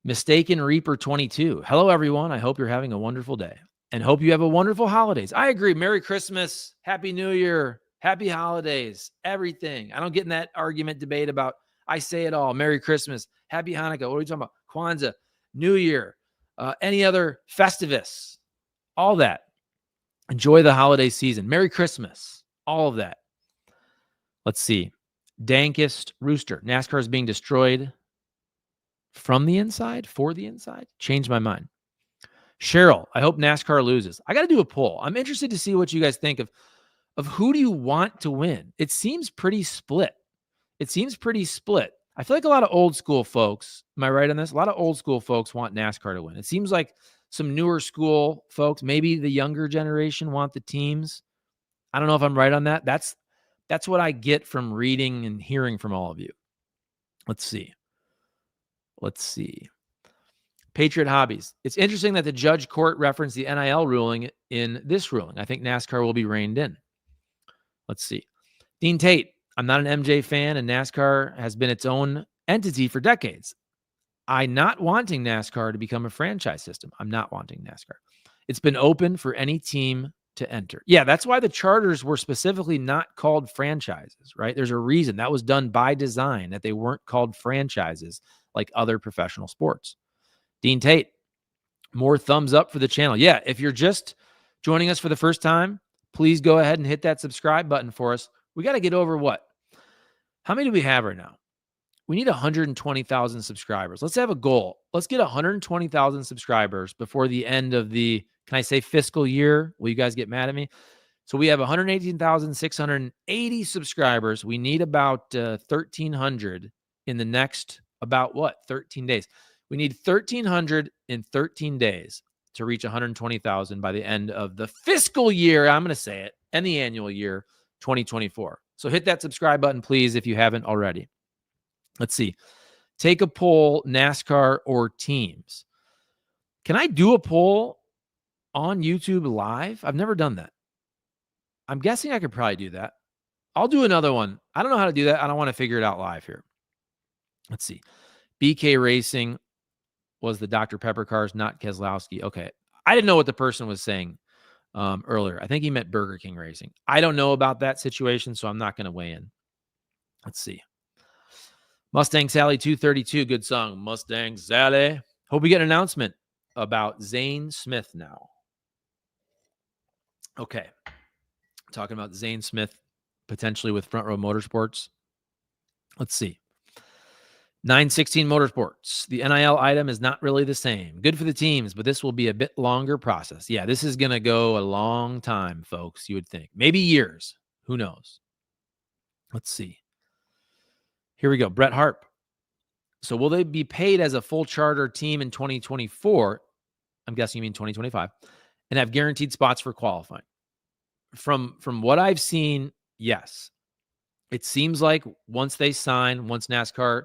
Mistaken Reaper 22. Hello, everyone. I hope you're having a wonderful day and hope you have a wonderful holidays. I agree. Merry Christmas. Happy New Year. Happy holidays. Everything. I don't get in that argument debate about, I say it all. Merry Christmas. Happy Hanukkah. What are we talking about? Kwanzaa, New Year, any other Festivus, all that. Enjoy the holiday season. Merry Christmas. All of that. Let's see. Dankest Rooster. NASCAR is being destroyed from the inside, for the inside. Changed my mind. Cheryl, I hope NASCAR loses. I got to do a poll. I'm interested to see what you guys think of who do you want to win. It seems pretty split. I feel like a lot of old school folks, am I right on this? A lot of old school folks want NASCAR to win. It seems like some newer school folks, maybe the younger generation, want the teams. I don't know if I'm right on that. That's what I get from reading and hearing from all of you. Let's see. Patriot Hobbies. It's interesting that the judge court referenced the NIL ruling in this ruling. I think NASCAR will be reined in. Let's see. Dean Tate. I'm not an MJ fan, and NASCAR has been its own entity for decades. I'm not wanting NASCAR to become a franchise system. I'm not wanting NASCAR. It's been open for any team to enter. Yeah, that's why the charters were specifically not called franchises, right? There's a reason that was done by design, that they weren't called franchises like other professional sports. Dean Tate, more thumbs up for the channel. Yeah, if you're just joining us for the first time, please go ahead and hit that subscribe button for us. We got to get over what? How many do we have right now? We need 120,000 subscribers. Let's have a goal. Let's get 120,000 subscribers before the end of the, can I say fiscal year? Will you guys get mad at me? So we have 118,680 subscribers. We need about 1,300 in the next about 13 days. We need 1,313 days to reach 120,000 by the end of the fiscal year. I'm going to say it, and the annual year 2024. So hit that subscribe button, please, if you haven't already. Let's see. Take a poll, NASCAR or teams. Can I do a poll on YouTube live? I've never done that. I'm guessing I could probably do that. I'll do another one. I don't know how to do that. I don't want to figure it out live here. Let's see. BK Racing was the Dr. Pepper cars, not Keselowski. Okay. I didn't know what the person was saying earlier. I think he meant Burger King Racing. I don't know about that situation, so I'm not going to weigh in. Let's see. Mustang Sally 232. Good song. Mustang Sally. Hope we get an announcement about Zane Smith now. Okay. Talking about Zane Smith potentially with Front Row Motorsports. Let's see. 916 Motorsports. The NIL item is not really the same. Good for the teams, but this will be a bit longer process. Yeah, this is going to go a long time, folks, you would think. Maybe years. Who knows? Let's see. Here we go. Bret Harp. So will they be paid as a full charter team in 2024? I'm guessing you mean 2025. And have guaranteed spots for qualifying. From what I've seen, yes. It seems like once NASCAR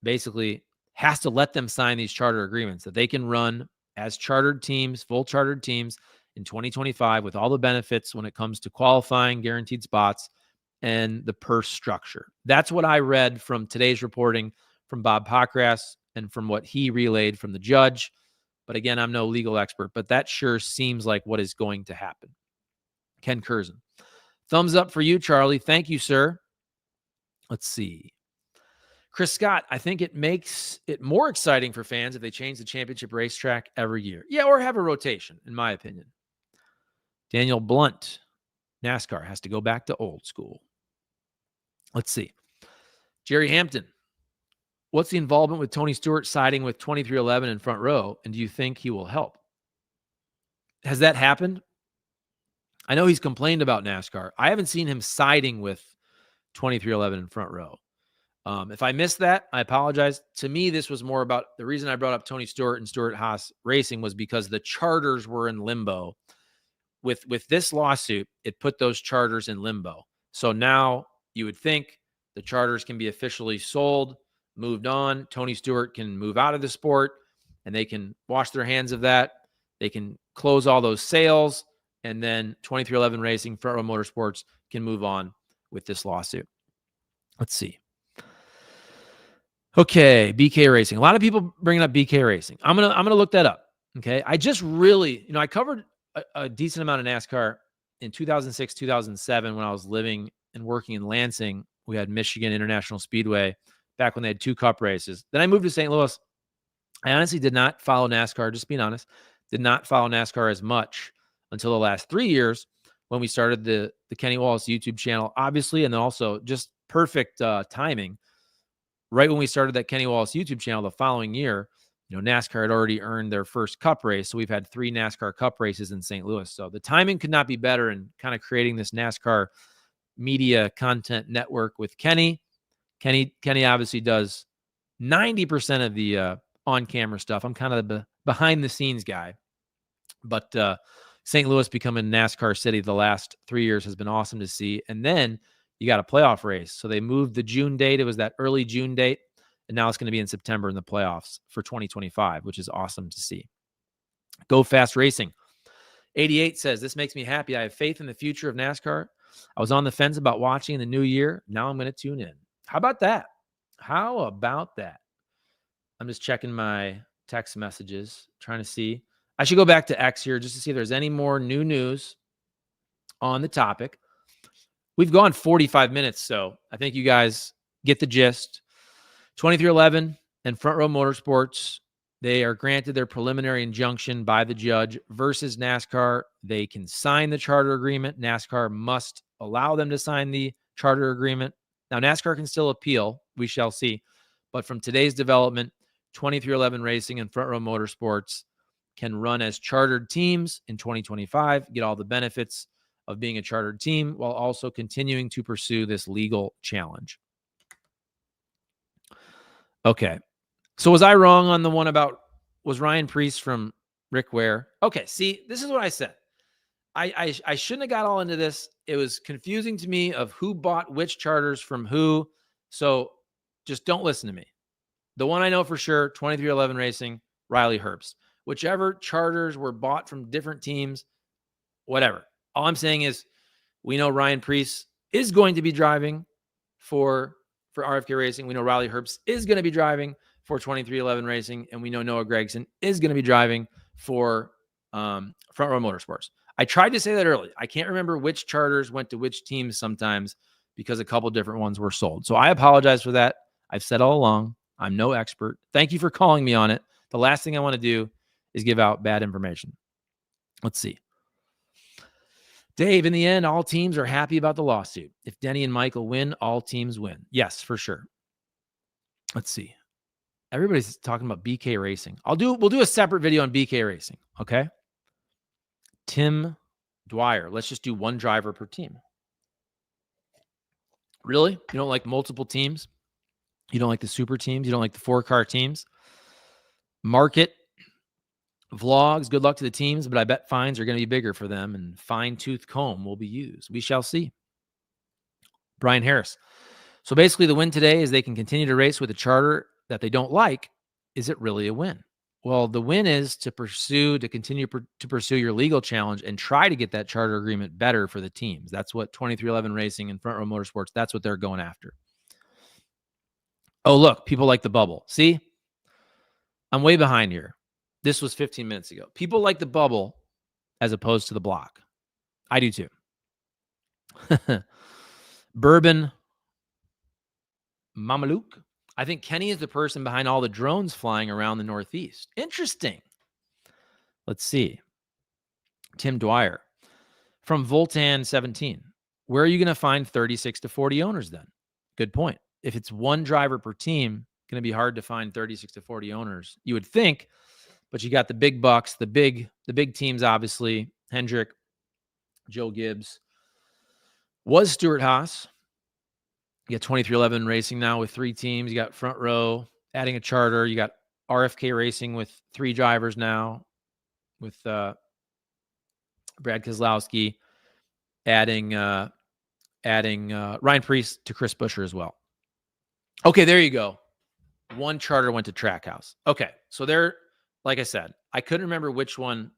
basically has to let them sign these charter agreements, that they can run as chartered teams, full chartered teams in 2025 with all the benefits when it comes to qualifying, guaranteed spots, and the purse structure. That's what I read from today's reporting from Bob Pockrass and from what he relayed from the judge. But again, I'm no legal expert, but that sure seems like what is going to happen. Ken Curzon. Thumbs up for you, Charlie. Thank you, sir. Let's see. Chris Scott, I think it makes it more exciting for fans if they change the championship racetrack every year. Yeah, or have a rotation, in my opinion. Daniel Blunt, NASCAR has to go back to old school. Let's see. Jerry Hampton, what's the involvement with Tony Stewart siding with 2311 in Front Row, and do you think he will help? Has that happened? I know he's complained about NASCAR. I haven't seen him siding with 2311 in Front Row. If I missed that, I apologize. To me, this was more about the reason I brought up Tony Stewart and Stewart-Haas Racing was because the charters were in limbo. With this lawsuit, it put those charters in limbo. So now you would think the charters can be officially sold, moved on. Tony Stewart can move out of the sport, and they can wash their hands of that. They can close all those sales, and then 2311 Racing, Front Row Motorsports can move on with this lawsuit. Let's see. Okay, BK Racing. A lot of people bringing up BK Racing. I'm gonna look that up. Okay, I just really, I covered a decent amount of NASCAR in 2006, 2007 when I was living and working in Lansing. We had Michigan International Speedway back when they had 2 Cup races. Then I moved to St. Louis. I honestly did not follow NASCAR, just being honest. Did not follow NASCAR as much until the last 3 years when we started the Kenny Wallace YouTube channel, obviously, and then also just perfect timing. Right when we started that Kenny Wallace YouTube channel the following year, NASCAR had already earned their first Cup race. So we've had 3 NASCAR Cup races in St. Louis. So the timing could not be better in kind of creating this NASCAR media content network with Kenny. Kenny obviously does 90% of the on-camera stuff. I'm kind of the behind-the-scenes guy. But St. Louis becoming NASCAR city the last 3 years has been awesome to see. And then you got a playoff race. So they moved the June date. It was that early June date. And now it's going to be in September in the playoffs for 2025, which is awesome to see. Go Fast Racing. 88 says, this makes me happy. I have faith in the future of NASCAR. I was on the fence about watching in the new year. Now I'm going to tune in. How about that? How about that? I'm just checking my text messages, trying to see. I should go back to X here just to see if there's any more new news on the topic. We've gone 45 minutes, so I think you guys get the gist. 2311 and Front Row Motorsports, they are granted their preliminary injunction by the judge versus NASCAR. They can sign the charter agreement. NASCAR must allow them to sign the charter agreement. Now, NASCAR can still appeal. We shall see. But from today's development, 2311 Racing and Front Row Motorsports can run as chartered teams in 2025, get all the benefits of being a chartered team while also continuing to pursue this legal challenge. Okay. So was I wrong on the one about, was Ryan Priest from Rick Ware? Okay, see, this is what I said. I shouldn't have got all into this. It was confusing to me of who bought which charters from who. So just don't listen to me. The one I know for sure, 2311 Racing, Riley Herbst. Whichever charters were bought from different teams, whatever. All I'm saying is we know Ryan Priest is going to be driving for RFK Racing. We know Riley Herbst is going to be driving for 2311 Racing. And we know Noah Gragson is going to be driving for Front Row Motorsports. I tried to say that earlier. I can't remember which charters went to which teams sometimes because a couple different ones were sold. So I apologize for that. I've said all along, I'm no expert. Thank you for calling me on it. The last thing I want to do is give out bad information. Let's see. Dave, in the end, all teams are happy about the lawsuit. If Denny and Michael win, all teams win. Yes, for sure. Let's see. Everybody's talking about BK Racing. We'll do a separate video on BK Racing. Okay. Tim Dwyer. Let's just do one driver per team. Really? You don't like multiple teams? You don't like the super teams? You don't like the 4-car teams? Market vlogs. Good luck to the teams, but I bet fines are going to be bigger for them and fine-tooth comb will be used. We shall see. Brian Harris. So basically the win today is they can continue to race with a charter that they don't like. Is it really a win? Well, the win is to continue to pursue your legal challenge and try to get that charter agreement better for the teams. That's what 2311 Racing and Front Row Motorsports, that's what they're going after. Oh, look, people like the bubble. See, I'm way behind here. This was 15 minutes ago. People like the bubble as opposed to the block. I do too. Bourbon Mamaluk. I think Kenny is the person behind all the drones flying around the Northeast. Interesting. Let's see. Tim Dwyer from Voltan 17. Where are you going to find 36 to 40 owners then? Good point. If it's one driver per team, going to be hard to find 36 to 40 owners. You would think, but you got the big bucks, the big teams, obviously. Hendrick, Joe Gibbs. Was Stuart Haas. You got 2311 Racing now with 3 teams. You got Front Row adding a charter. You got RFK Racing with 3 drivers now with Brad Keselowski adding Ryan Priest to Chris Buescher as well. Okay, there you go. One charter went to Trackhouse. Okay, so there, like I said, I couldn't remember which one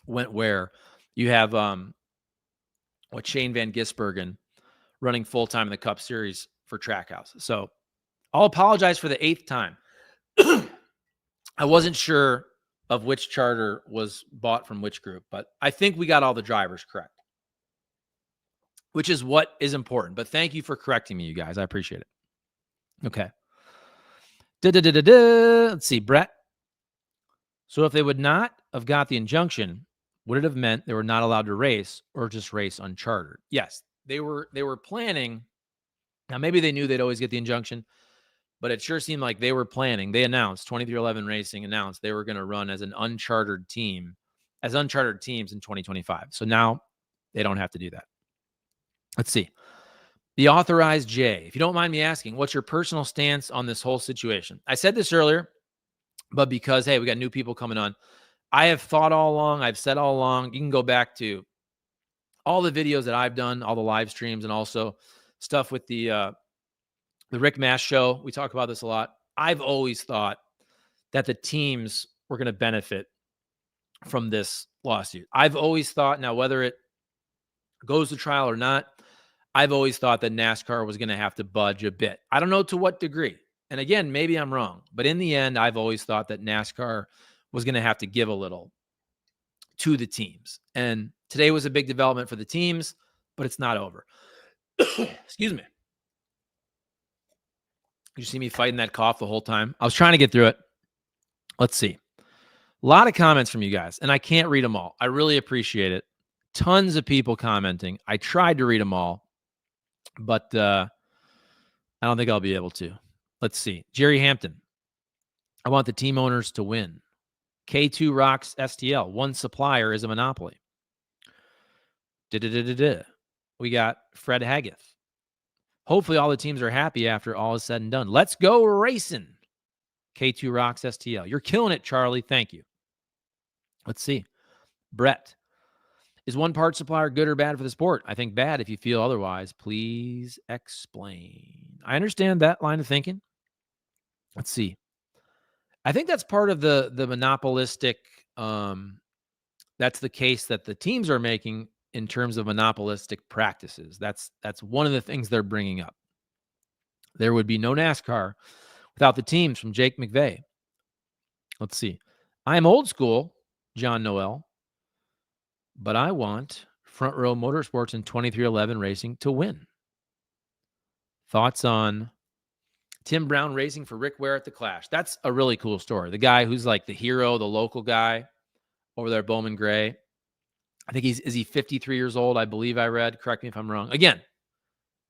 went where. You have Shane Van Gisbergen running full-time in the Cup Series for Trackhouse. So I'll apologize for the 8th time. I wasn't sure of which charter was bought from which group, but I think we got all the drivers correct, which is what is important. But thank you for correcting me, you guys. I appreciate it. Okay. Let's see, Brett. So if they would not have got the injunction, would it have meant they were not allowed to race or just race unchartered? Yes. They were planning. Now, maybe they knew they'd always get the injunction, but it sure seemed like they were planning. They announced, 2311 Racing announced they were going to run as an unchartered team, as unchartered teams in 2025. So now they don't have to do that. Let's see. The Authorized J. If you don't mind me asking, what's your personal stance on this whole situation? I said this earlier, but because, hey, we got new people coming on. I have thought all along, I've said all along, you can go back to all the videos that I've done, all the live streams, and also stuff with the Rick Mass show. We talk about this a lot. I've always thought that the teams were going to benefit from this lawsuit. I've always thought, now whether it goes to trial or not, I've always thought that NASCAR was going to have to budge a bit. I don't know to what degree. And again, maybe I'm wrong, but in the end, I've always thought that NASCAR was going to have to give a little to the teams. And today was a big development for the teams, but it's not over. Excuse me. You see me fighting that cough the whole time? I was trying to get through it. Let's see. A lot of comments from you guys, and I can't read them all. I really appreciate it. Tons of people commenting. I tried to read them all, but I don't think I'll be able to. Let's see. Jerry Hampton. I want the team owners to win. K2 rocks STL. One supplier is a monopoly. We got Fred Haggith. Hopefully all the teams are happy after all is said and done. Let's go racing. K2 Rocks STL. You're killing it, Charlie. Thank you. Let's see. Brett. Is one part supplier good or bad for the sport? I think bad. If you feel otherwise, please explain. I understand that line of thinking. Let's see. I think that's part of the monopolistic, that's the case that the teams are making in terms of monopolistic practices. That's one of the things they're bringing up. There would be no NASCAR without the teams, from Jake McVeigh. Let's see. I'm old school, John Noel, but I want Front Row Motorsports and 2311 Racing to win. Thoughts on Tim Brown racing for Rick Ware at the Clash? That's a really cool story. The guy who's like the hero, the local guy over there, Bowman Gray. I think is he 53 years old? I believe I read. Correct me if I'm wrong. Again,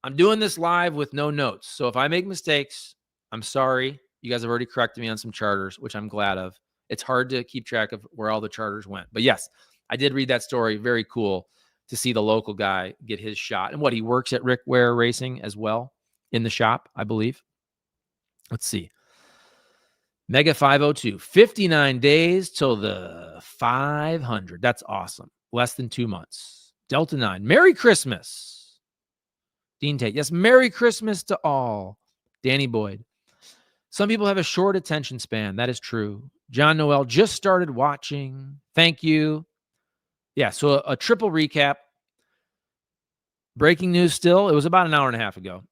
I'm doing this live with no notes. So if I make mistakes, I'm sorry. You guys have already corrected me on some charters, which I'm glad of. It's hard to keep track of where all the charters went. But yes, I did read that story. Very cool to see the local guy get his shot. And what, he works at Rick Ware Racing as well in the shop, I believe. Let's see. Mega 502, 59 days till the 500. That's awesome. Less than 2 months. Delta 9, Merry Christmas. Dean Tate, yes, Merry Christmas to all. Danny Boyd. Some people have a short attention span. That is true. John Noel just started watching. Thank you. Yeah, so a triple recap. Breaking news still. It was about an hour and a half ago.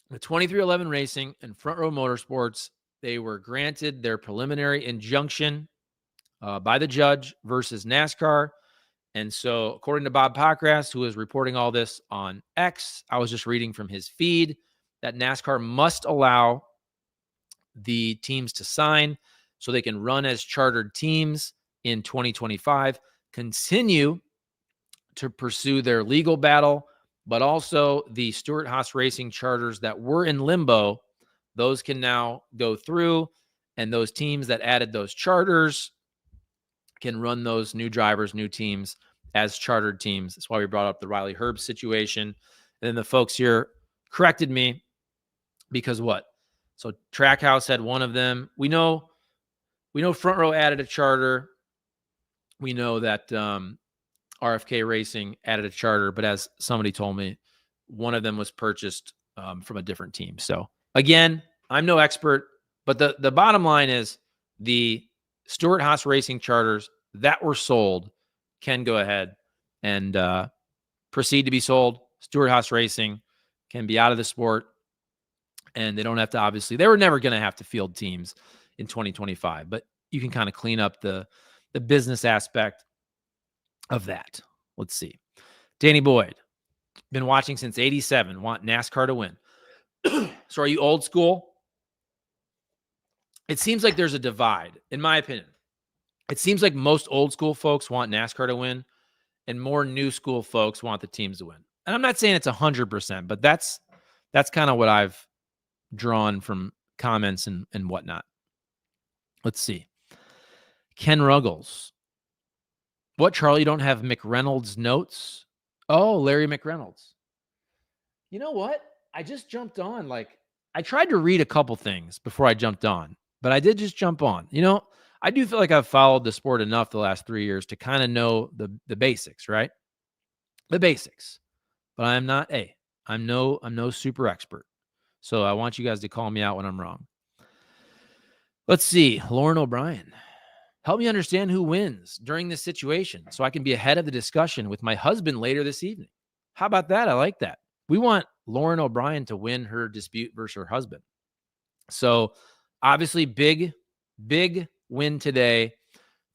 The 2311 Racing and Front Row Motorsports, they were granted their preliminary injunction by the judge versus NASCAR. And so, according to Bob Pockras, who is reporting all this on X, I was just reading from his feed that NASCAR must allow the teams to sign so they can run as chartered teams in 2025, continue to pursue their legal battle, but also the Stewart-Haas Racing charters that were in limbo, those can now go through, and those teams that added those charters can run those new drivers, new teams as chartered teams. That's why we brought up the Riley Herbst situation. And then the folks here corrected me because what? So Trackhouse had one of them. We know Front Row added a charter. We know that RFK Racing added a charter, but as somebody told me, one of them was purchased from a different team. So again, I'm no expert, but the bottom line is the Stewart-Haas Racing charters that were sold can go ahead and proceed to be sold. Stewart-Haas Racing can be out of the sport, and they don't have to, obviously, they were never going to have to field teams in 2025, but you can kind of clean up the business aspect of that. Let's see. Danny Boyd, been watching since 87, want NASCAR to win. So are you old school? It seems like there's a divide, in my opinion. It seems like most old school folks want NASCAR to win, and more new school folks want the teams to win. And I'm not saying it's 100%, but that's kind of what I've drawn from comments and whatnot. Let's see. Ken Ruggles. What, Charlie? You don't have McReynolds notes? Oh, Larry McReynolds. You know what? I just jumped on. Like, I tried to read a couple things before I jumped on, but I did just jump on. You know, I do feel like I've followed the sport enough the last 3 years to kind of know the basics, right? The basics. But I'm no super expert. So I want you guys to call me out when I'm wrong. Let's see. Lauren O'Brien. Help me understand who wins during this situation so I can be ahead of the discussion with my husband later this evening. How about that? I like that. We want Lauren O'Brien to win her dispute versus her husband. So obviously big win today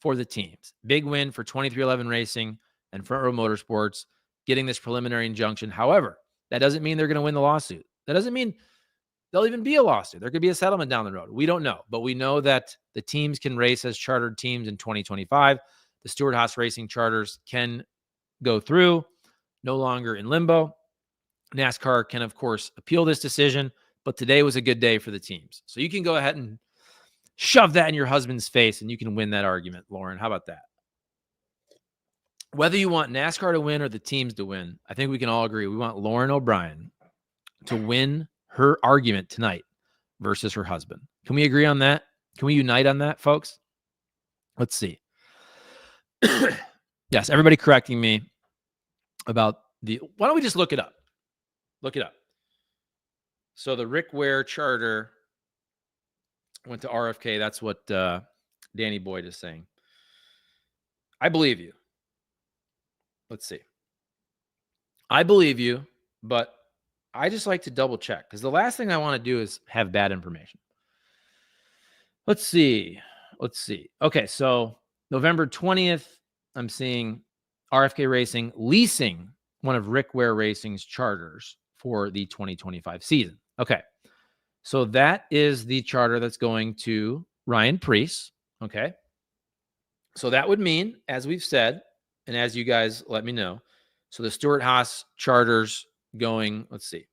for the teams. Big win for 2311 Racing and Front Row Motorsports getting this preliminary injunction. However, that doesn't mean they're going to win the lawsuit. That doesn't mean there'll even be a lawsuit. There could be a settlement down the road. We don't know, but we know that the teams can race as chartered teams in 2025. The Stewart-Haas Racing charters can go through, no longer in limbo. NASCAR can, of course, appeal this decision, but today was a good day for the teams. So you can go ahead and shove that in your husband's face and you can win that argument, Lauren. How about that? Whether you want NASCAR to win or the teams to win, I think we can all agree we want Lauren O'Brien to win her argument tonight versus her husband. Can we agree on that? Can we unite on that, folks? Let's see. Yes, everybody correcting me about why don't we just look it up? Look it up. So the Rick Ware charter went to RFK. That's what Danny Boyd is saying. I believe you. Let's see. I believe you, but I just like to double check because the last thing I want to do is have bad information. Let's see. Okay, so November 20th, I'm seeing RFK Racing leasing one of Rick Ware Racing's charters for the 2025 season. Okay, so that is the charter that's going to Ryan Preece. Okay, so that would mean, as we've said, and as you guys let me know, so the Stewart-Haas charters going, let's see,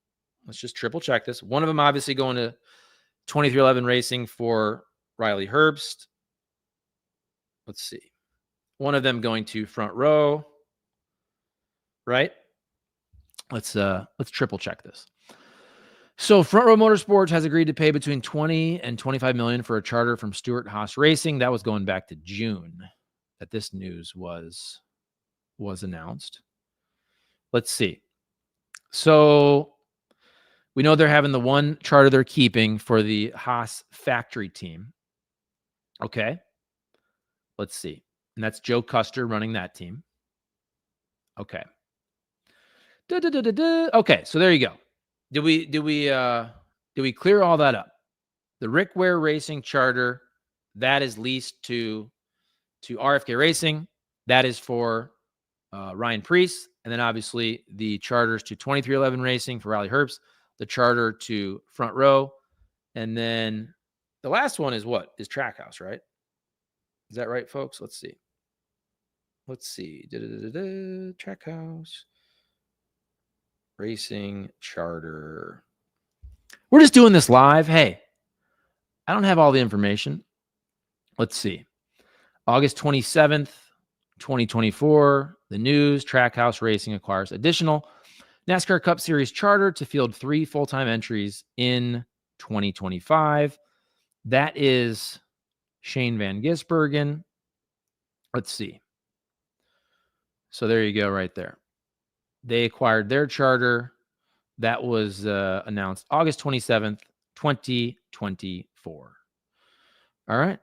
let's just triple check this. One of them obviously going to 2311 Racing for Riley Herbst. Let's see. One of them going to Front Row, right? Let's triple check this. So Front Row Motorsports has agreed to pay between 20 and 25 million for a charter from Stewart-Haas Racing. That was going back to June that this news was announced. Let's see. So we know they're having the one charter they're keeping for the Haas factory team. Okay. Let's see. And that's Joe Custer running that team. Okay. Okay, so there you go. Did we clear all that up? The Rick Ware Racing charter that is leased to RFK Racing. That is for Ryan Preece, and then obviously the charters to 2311 Racing for Riley Herbst, the charter to Front Row, and then the last one is what? Is Trackhouse, right? Is that right, folks? Let's see. Trackhouse Racing charter. We're just doing this live. Hey, I don't have all the information. Let's see. August 27th, 2024, the news, Trackhouse Racing acquires additional NASCAR Cup Series charter to field 3 full-time entries in 2025. That is Shane Van Gisbergen. Let's see. So there you go right there. They acquired their charter. That was announced August 27th, 2024. All right.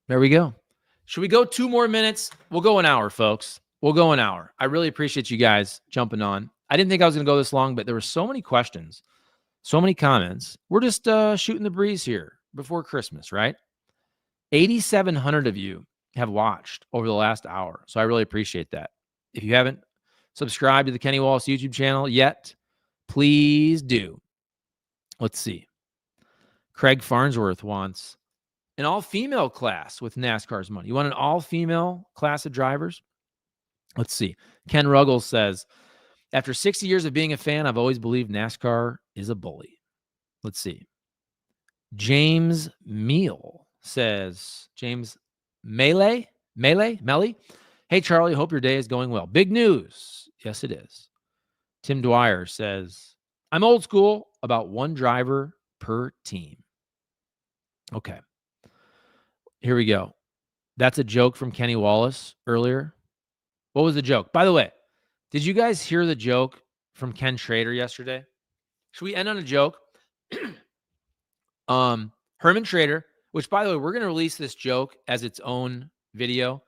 There we go. Should we go 2 more minutes? We'll go an hour, folks. We'll go an hour. I really appreciate you guys jumping on. I didn't think I was going to go this long, but there were so many questions, so many comments. We're just shooting the breeze here before Christmas, right? 8,700 of you have watched over the last hour, so I really appreciate that. If you haven't subscribed to the Kenny Wallace YouTube channel yet, please do. Let's see. Craig Farnsworth wants an all-female class with NASCAR's money. You want an all-female class of drivers? Let's see. Ken Ruggles says, after 60 years of being a fan, I've always believed NASCAR is a bully. Let's see. James Meal says, James Melee? Hey, Charlie, hope your day is going well. Big news. Yes, it is. Tim Dwyer says, I'm old school, about 1 driver per team. Okay. Here we go. That's a joke from Kenny Wallace earlier. What was the joke? By the way, did you guys hear the joke from Ken Schrader yesterday? Should we end on a joke? Herman Schrader, which, by the way, we're going to release this joke as its own video,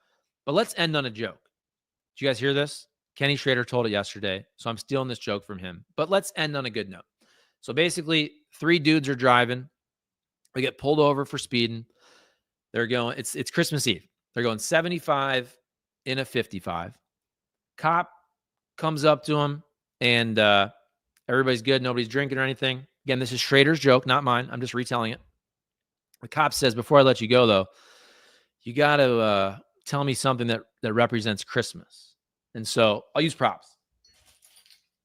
but let's end on a joke. Did you guys hear this? Kenny Schrader told it yesterday, so I'm stealing this joke from him, but let's end on a good note. So basically, 3 dudes are driving. They get pulled over for speeding. They're going, it's Christmas Eve. They're going 75 in a 55. Cop comes up to him, and everybody's good. Nobody's drinking or anything. Again, this is Schrader's joke, not mine. I'm just retelling it. The cop says, before I let you go, though, you got to tell me something that represents Christmas. And so I'll use props.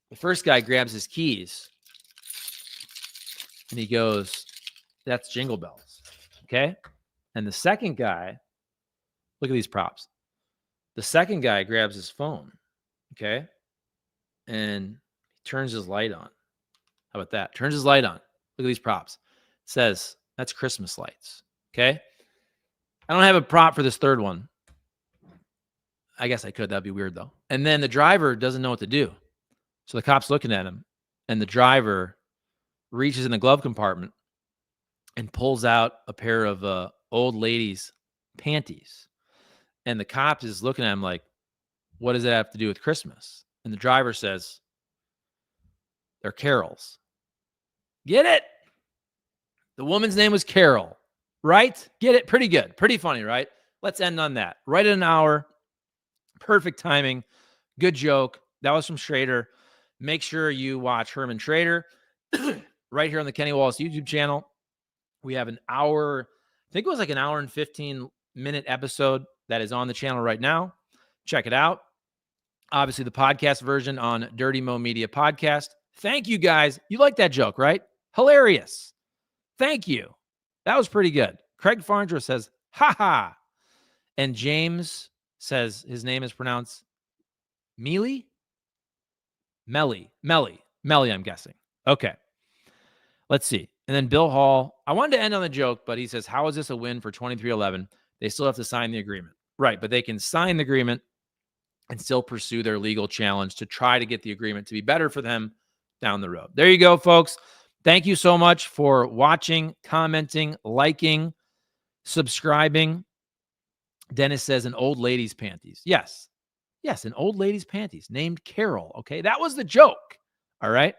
The first guy grabs his keys, and he goes, that's Jingle Bells. Okay? And the second guy, look at these props. The second guy grabs his phone, okay? And he turns his light on. How about that? Turns his light on. Look at these props. It says, that's Christmas lights. Okay. I don't have a prop for this third one. I guess I could. That'd be weird though. And then the driver doesn't know what to do. So the cop's looking at him, and the driver reaches in the glove compartment and pulls out a pair of old lady's panties. And the cop is looking at him like, what does it have to do with Christmas? And the driver says, they're Carol's. Get it? The woman's name was Carol, right? Get it? Pretty good. Pretty funny, right? Let's end on that. Right at an hour. Perfect timing. Good joke. That was from Schrader. Make sure you watch Herman Schrader right here on the Kenny Wallace YouTube channel. We have an hour, I think it was like an hour and 15-minute episode that is on the channel right now. Check it out. Obviously, the podcast version on Dirty Mo Media Podcast. Thank you, guys. You like that joke, right? Hilarious. Thank you. That was pretty good. Craig Farnsworth says, ha ha. And James says his name is pronounced Mealy? Melly, I'm guessing. Okay. Let's see. And then Bill Hall, I wanted to end on the joke, but he says, how is this a win for 2311? They still have to sign the agreement. Right, but they can sign the agreement and still pursue their legal challenge to try to get the agreement to be better for them down the road. There you go, folks. Thank you so much for watching, commenting, liking, subscribing. Dennis says an old lady's panties. Yes, an old lady's panties named Carol. Okay, that was the joke. All right.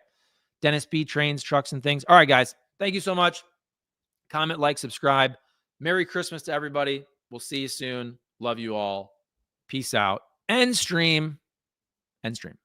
Dennis B, trains, trucks, and things. All right, guys. Thank you so much. Comment, like, subscribe. Merry Christmas to everybody. We'll see you soon. Love you all. Peace out. End stream. End stream.